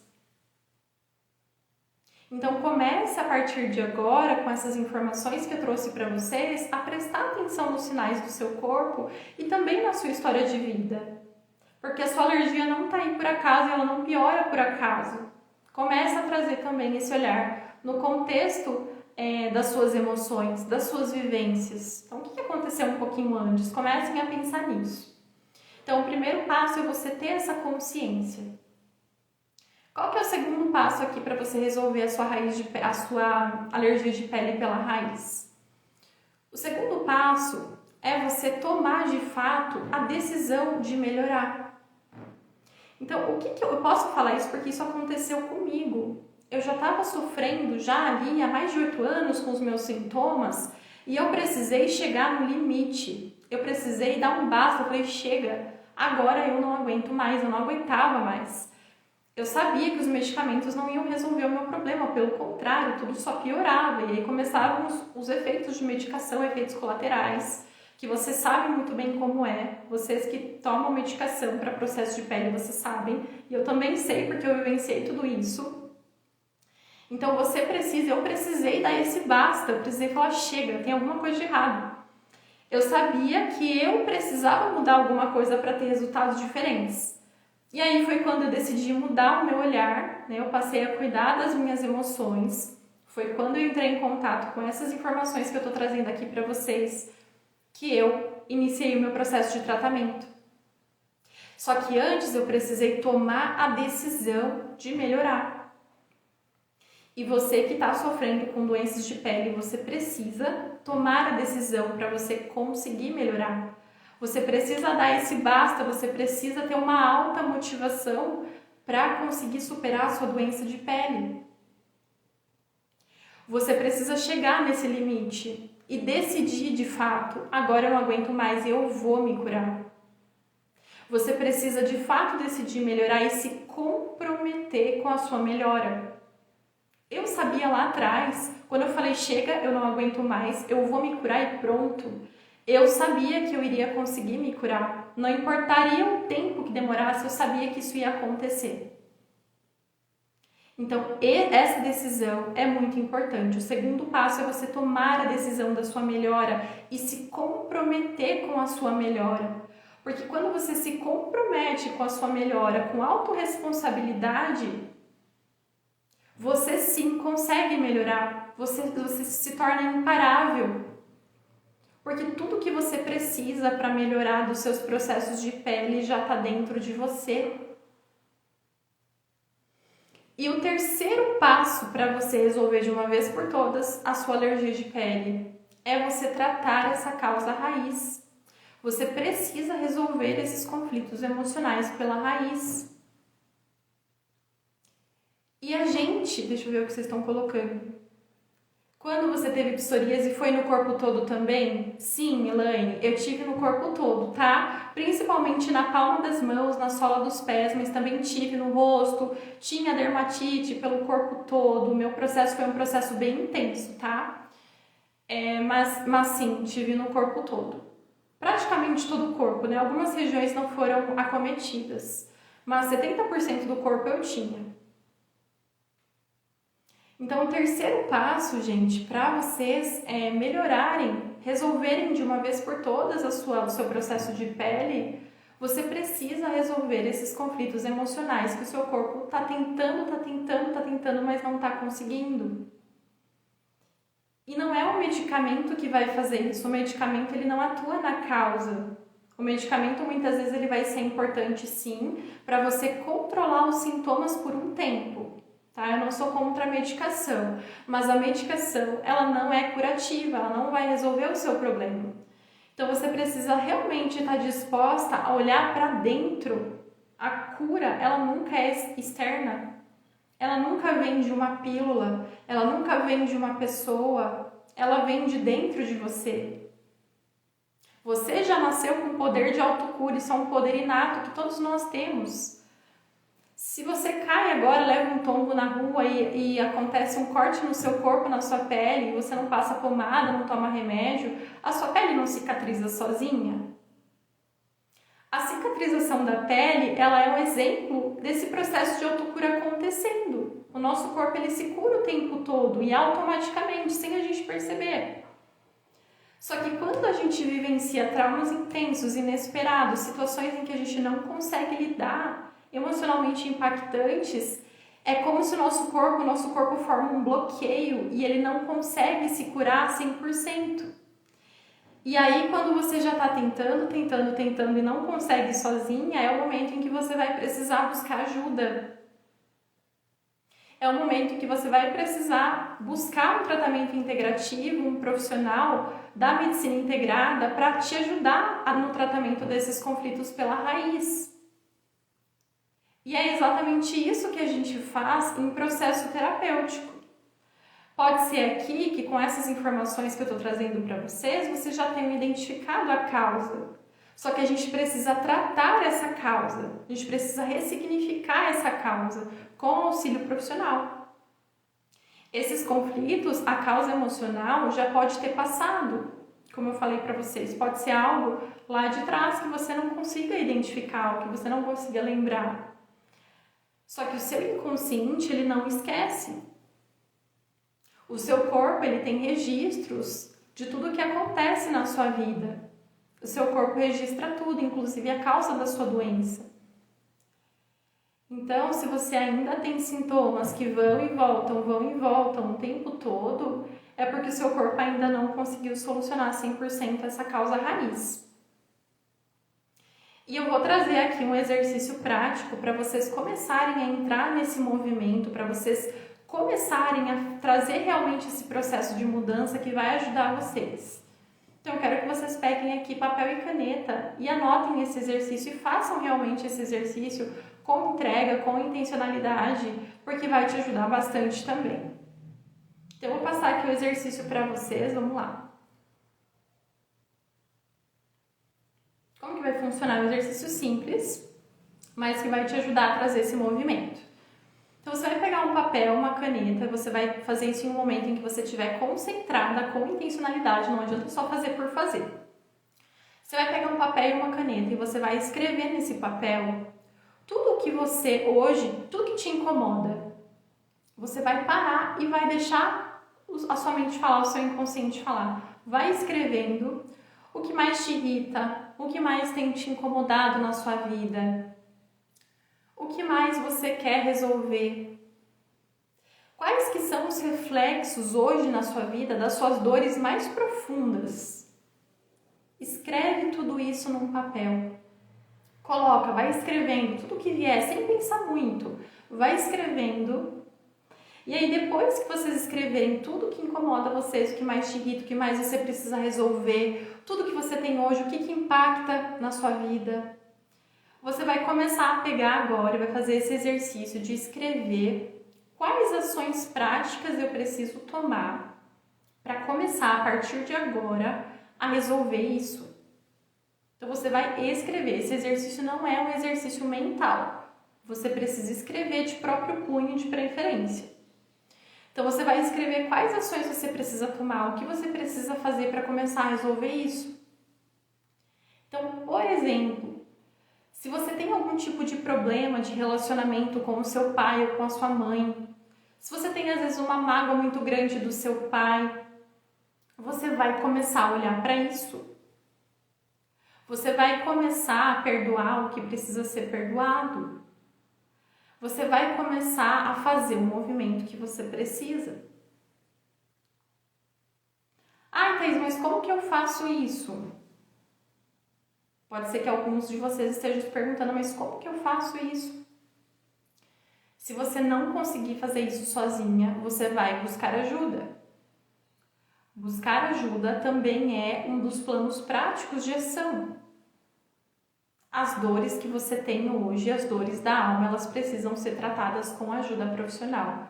Speaker 1: Então comece a partir de agora, com essas informações que eu trouxe para vocês, a prestar atenção nos sinais do seu corpo e também na sua história de vida. Porque a sua alergia não está aí por acaso e ela não piora por acaso. Comece a trazer também esse olhar no contexto das suas emoções, das suas vivências. Então, o que aconteceu um pouquinho antes? Comecem a pensar nisso. Então, o primeiro passo é você ter essa consciência. Qual que é o segundo passo aqui para você resolver a sua alergia de pele pela raiz? O segundo passo é você tomar de fato a decisão de melhorar. Então, eu posso falar isso porque isso aconteceu comigo. Eu já estava sofrendo já ali há mais de 8 anos com os meus sintomas e eu precisei chegar no limite. Eu precisei dar um basta. Eu falei, chega, agora eu não aguento mais, eu não aguentava mais. Eu sabia que os medicamentos não iam resolver o meu problema, pelo contrário, tudo só piorava. E aí começaram os efeitos de medicação, efeitos colaterais, que vocês sabem muito bem como é. Vocês que tomam medicação para processo de pele, vocês sabem. E eu também sei, porque eu vivenciei tudo isso. Então eu precisei dar esse basta, eu precisei falar, chega, tem alguma coisa de errado. Eu sabia que eu precisava mudar alguma coisa para ter resultados diferentes. E aí foi quando eu decidi mudar o meu olhar, né? Eu passei a cuidar das minhas emoções. Foi quando eu entrei em contato com essas informações que eu estou trazendo aqui para vocês, que eu iniciei o meu processo de tratamento. Só que antes eu precisei tomar a decisão de melhorar. E você que está sofrendo com doenças de pele, você precisa tomar a decisão para você conseguir melhorar. Você precisa dar esse basta, você precisa ter uma alta motivação para conseguir superar a sua doença de pele. Você precisa chegar nesse limite e decidir de fato, agora eu não aguento mais, eu vou me curar. Você precisa de fato decidir melhorar e se comprometer com a sua melhora. Eu sabia lá atrás Quando eu falei, chega, eu não aguento mais, eu vou me curar e pronto, eu sabia que eu iria conseguir me curar. Não importaria o tempo que demorasse, eu sabia que isso ia acontecer. Então, essa decisão é muito importante. O segundo passo é você tomar a decisão da sua melhora e se comprometer com a sua melhora. Porque quando você se compromete com a sua melhora, com autorresponsabilidade, você sim consegue melhorar. Você se torna imparável. Porque tudo que você precisa para melhorar dos seus processos de pele já está dentro de você. E o terceiro passo para você resolver de uma vez por todas a sua alergia de pele é você tratar essa causa raiz. Você precisa resolver esses conflitos emocionais pela raiz. E a gente, deixa eu ver o que vocês estão colocando. Quando você teve psoríase, foi no corpo todo também? Sim, Elaine, eu tive no corpo todo, tá? Principalmente na palma das mãos, na sola dos pés, mas também tive no rosto, tinha dermatite pelo corpo todo. O meu processo foi um processo bem intenso, tá? Mas sim, tive no corpo todo. Praticamente todo o corpo, né? Algumas regiões não foram acometidas, mas 70% do corpo eu tinha. Então, o terceiro passo, gente, para vocês melhorarem, resolverem de uma vez por todas o seu processo de pele, você precisa resolver esses conflitos emocionais que o seu corpo está tentando, mas não está conseguindo. E não é o medicamento que vai fazer isso, o medicamento ele não atua na causa. O medicamento muitas vezes ele vai ser importante sim para você controlar os sintomas por um tempo. Tá? Eu não sou contra a medicação, mas a medicação ela não é curativa, ela não vai resolver o seu problema. Então você precisa realmente estar disposta a olhar para dentro. A cura, ela nunca é externa, ela nunca vem de uma pílula, ela nunca vem de uma pessoa, ela vem de dentro de você. Você já nasceu com poder de autocura, isso é um poder inato que todos nós temos. Se você cai agora, leva um tombo na rua e acontece um corte no seu corpo, na sua pele, e você não passa pomada, não toma remédio, a sua pele não cicatriza sozinha? A cicatrização da pele, ela é um exemplo desse processo de autocura acontecendo. O nosso corpo, ele se cura o tempo todo e automaticamente, sem a gente perceber. Só que quando a gente vivencia traumas intensos, inesperados, situações em que a gente não consegue lidar, emocionalmente impactantes, é como se o nosso corpo forma um bloqueio e ele não consegue se curar 100%. E aí, quando você já está tentando e não consegue sozinha, é o momento em que você vai precisar buscar ajuda. É o momento em que você vai precisar buscar um tratamento integrativo, um profissional da medicina integrada para te ajudar no tratamento desses conflitos pela raiz. E é exatamente isso que a gente faz em processo terapêutico. Pode ser aqui que com essas informações que eu estou trazendo para vocês já tenham identificado a causa. Só que a gente precisa tratar essa causa, a gente precisa ressignificar essa causa com auxílio profissional. Esses conflitos, a causa emocional já pode ter passado, como eu falei para vocês, pode ser algo lá de trás que você não consiga identificar, que você não consiga lembrar. Só que o seu inconsciente, ele não esquece. O seu corpo, ele tem registros de tudo que acontece na sua vida. O seu corpo registra tudo, inclusive a causa da sua doença. Então, se você ainda tem sintomas que vão e voltam o tempo todo, é porque o seu corpo ainda não conseguiu solucionar 100% essa causa raiz. E eu vou trazer aqui um exercício prático para vocês começarem a entrar nesse movimento, para vocês começarem a trazer realmente esse processo de mudança que vai ajudar vocês. Então eu quero que vocês peguem aqui papel e caneta e anotem esse exercício e façam realmente esse exercício com entrega, com intencionalidade, porque vai te ajudar bastante também. Então eu vou passar aqui o exercício para vocês, vamos lá. Como que vai funcionar? Um exercício simples, mas que vai te ajudar a trazer esse movimento. Então você vai pegar um papel, uma caneta, você vai fazer isso em um momento em que você estiver concentrada, com intencionalidade, não adianta só fazer por fazer. Você vai pegar um papel e uma caneta e você vai escrever nesse papel tudo o que você hoje, tudo que te incomoda. Você vai parar e vai deixar a sua mente falar, o seu inconsciente falar. Vai escrevendo o que mais te irrita, o que mais tem te incomodado na sua vida, o que mais você quer resolver. Quais que são os reflexos hoje na sua vida das suas dores mais profundas? Escreve tudo isso num papel. Coloca, vai escrevendo tudo que vier, sem pensar muito. Vai escrevendo. E aí depois que vocês escreverem tudo que incomoda vocês, o que mais te irrita, o que mais você precisa resolver, tudo que você tem hoje, o que impacta na sua vida, você vai começar a pegar agora e vai fazer esse exercício de escrever quais ações práticas eu preciso tomar para começar a partir de agora a resolver isso. Então você vai escrever. Esse exercício não é um exercício mental. Você precisa escrever de próprio punho, de preferência. Então você vai escrever quais ações você precisa tomar, o que você precisa fazer para começar a resolver isso. Então, por exemplo, se você tem algum tipo de problema de relacionamento com o seu pai ou com a sua mãe, se você tem às vezes uma mágoa muito grande do seu pai, você vai começar a olhar para isso. Você vai começar a perdoar o que precisa ser perdoado. Você vai começar a fazer o movimento que você precisa. Ai, Thaís, mas como que eu faço isso? Pode ser que alguns de vocês estejam se perguntando, mas como que eu faço isso? Se você não conseguir fazer isso sozinha, você vai buscar ajuda. Buscar ajuda também é um dos planos práticos de ação. As dores que você tem hoje, as dores da alma, elas precisam ser tratadas com ajuda profissional.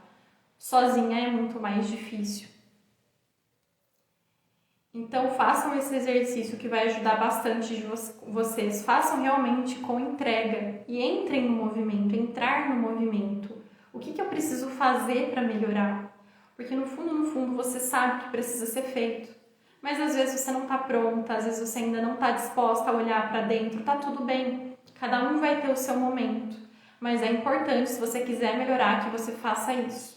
Speaker 1: Sozinha é muito mais difícil. Então façam esse exercício que vai ajudar bastante de vocês. Façam realmente com entrega e entrem no movimento, entrar no movimento. O que eu preciso fazer para melhorar? Porque no fundo, você sabe que precisa ser feito. Mas às vezes você não está pronta, às vezes você ainda não está disposta a olhar para dentro. Tá tudo bem, cada um vai ter o seu momento. Mas é importante, se você quiser melhorar, que você faça isso.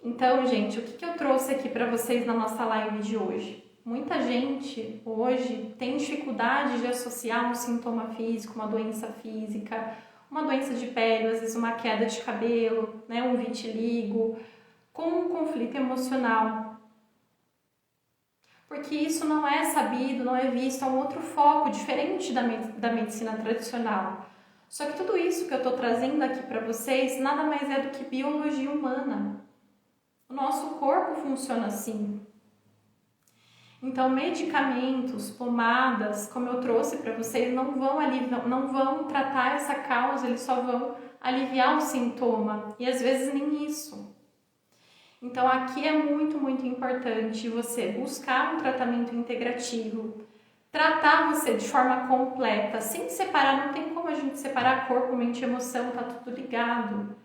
Speaker 1: Então, gente, o que eu trouxe aqui para vocês na nossa live de hoje? Muita gente hoje tem dificuldade de associar um sintoma físico, uma doença física, uma doença de pele, às vezes uma queda de cabelo, né, um vitiligo, com um conflito emocional. Porque isso não é sabido, não é visto, é um outro foco diferente da medicina tradicional. Só que tudo isso que eu estou trazendo aqui para vocês nada mais é do que biologia humana. O nosso corpo funciona assim. Então, medicamentos, pomadas, como eu trouxe para vocês, não vão tratar essa causa, eles só vão aliviar o sintoma. E às vezes nem isso. Então, aqui é muito, muito importante você buscar um tratamento integrativo, tratar você de forma completa, sem separar, não tem como a gente separar corpo, mente e emoção, tá tudo ligado.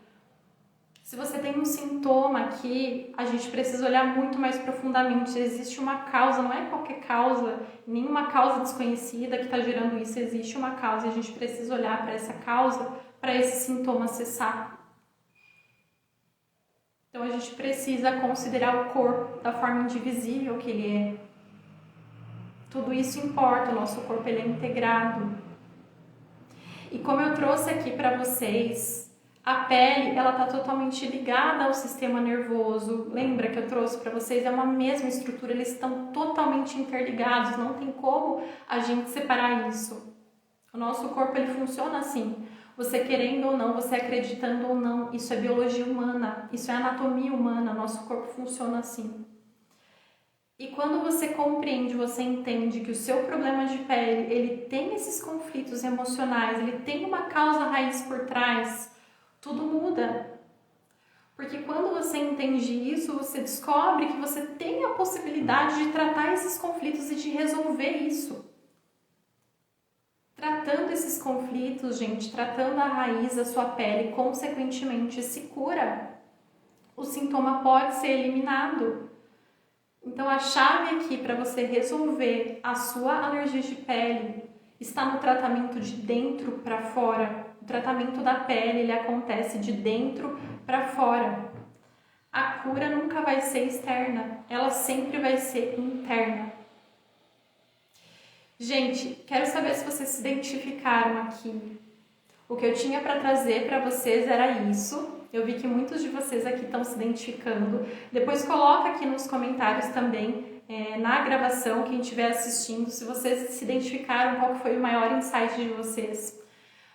Speaker 1: Se você tem um sintoma aqui, a gente precisa olhar muito mais profundamente. Existe uma causa, não é qualquer causa, nenhuma causa desconhecida que está gerando isso. Existe uma causa e a gente precisa olhar para essa causa, para esse sintoma cessar. Então a gente precisa considerar o corpo da forma indivisível que ele é. Tudo isso importa, o nosso corpo ele é integrado. E como eu trouxe aqui para vocês, a pele, ela está totalmente ligada ao sistema nervoso. Lembra que eu trouxe para vocês? É uma mesma estrutura, eles estão totalmente interligados. Não tem como a gente separar isso. O nosso corpo, ele funciona assim. Você querendo ou não, você acreditando ou não, isso é biologia humana, isso é anatomia humana, nosso corpo funciona assim. E quando você compreende, você entende que o seu problema de pele, ele tem esses conflitos emocionais, ele tem uma causa raiz por trás, tudo muda. Porque quando você entende isso, você descobre que você tem a possibilidade de tratar esses conflitos e de resolver isso. Tratando esses conflitos, gente, tratando a raiz da sua pele, consequentemente se cura. O sintoma pode ser eliminado. Então a chave aqui para você resolver a sua alergia de pele está no tratamento de dentro para fora. O tratamento da pele, ele acontece de dentro para fora. A cura nunca vai ser externa, ela sempre vai ser interna. Gente, quero saber se vocês se identificaram aqui. O que eu tinha para trazer para vocês era isso. Eu vi que muitos de vocês aqui estão se identificando. Depois coloca aqui nos comentários também, na gravação, quem estiver assistindo, se vocês se identificaram, qual foi o maior insight de vocês.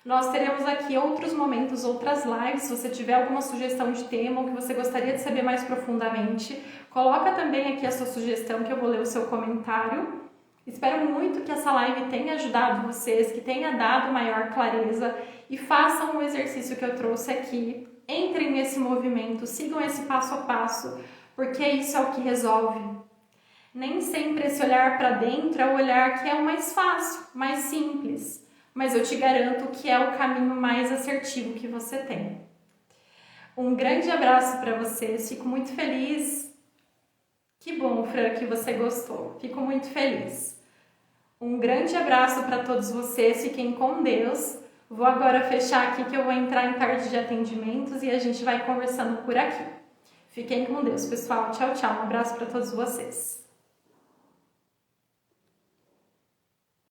Speaker 1: Nós teremos aqui outros momentos, outras lives. Se você tiver alguma sugestão de tema ou que você gostaria de saber mais profundamente, coloca também aqui a sua sugestão que eu vou ler o seu comentário. Espero muito que essa live tenha ajudado vocês, que tenha dado maior clareza e façam o exercício que eu trouxe aqui. Entrem nesse movimento, sigam esse passo a passo, porque isso é o que resolve. Nem sempre esse olhar para dentro é o olhar que é o mais fácil, mais simples, mas eu te garanto que é o caminho mais assertivo que você tem. Um grande abraço para vocês, fico muito feliz. Que bom, Fran, que você gostou. Fico muito feliz. Um grande abraço para todos vocês, fiquem com Deus. Vou agora fechar aqui que eu vou entrar em tarde de atendimentos e a gente vai conversando por aqui. Fiquem com Deus, pessoal. Tchau, tchau. Um abraço para todos vocês.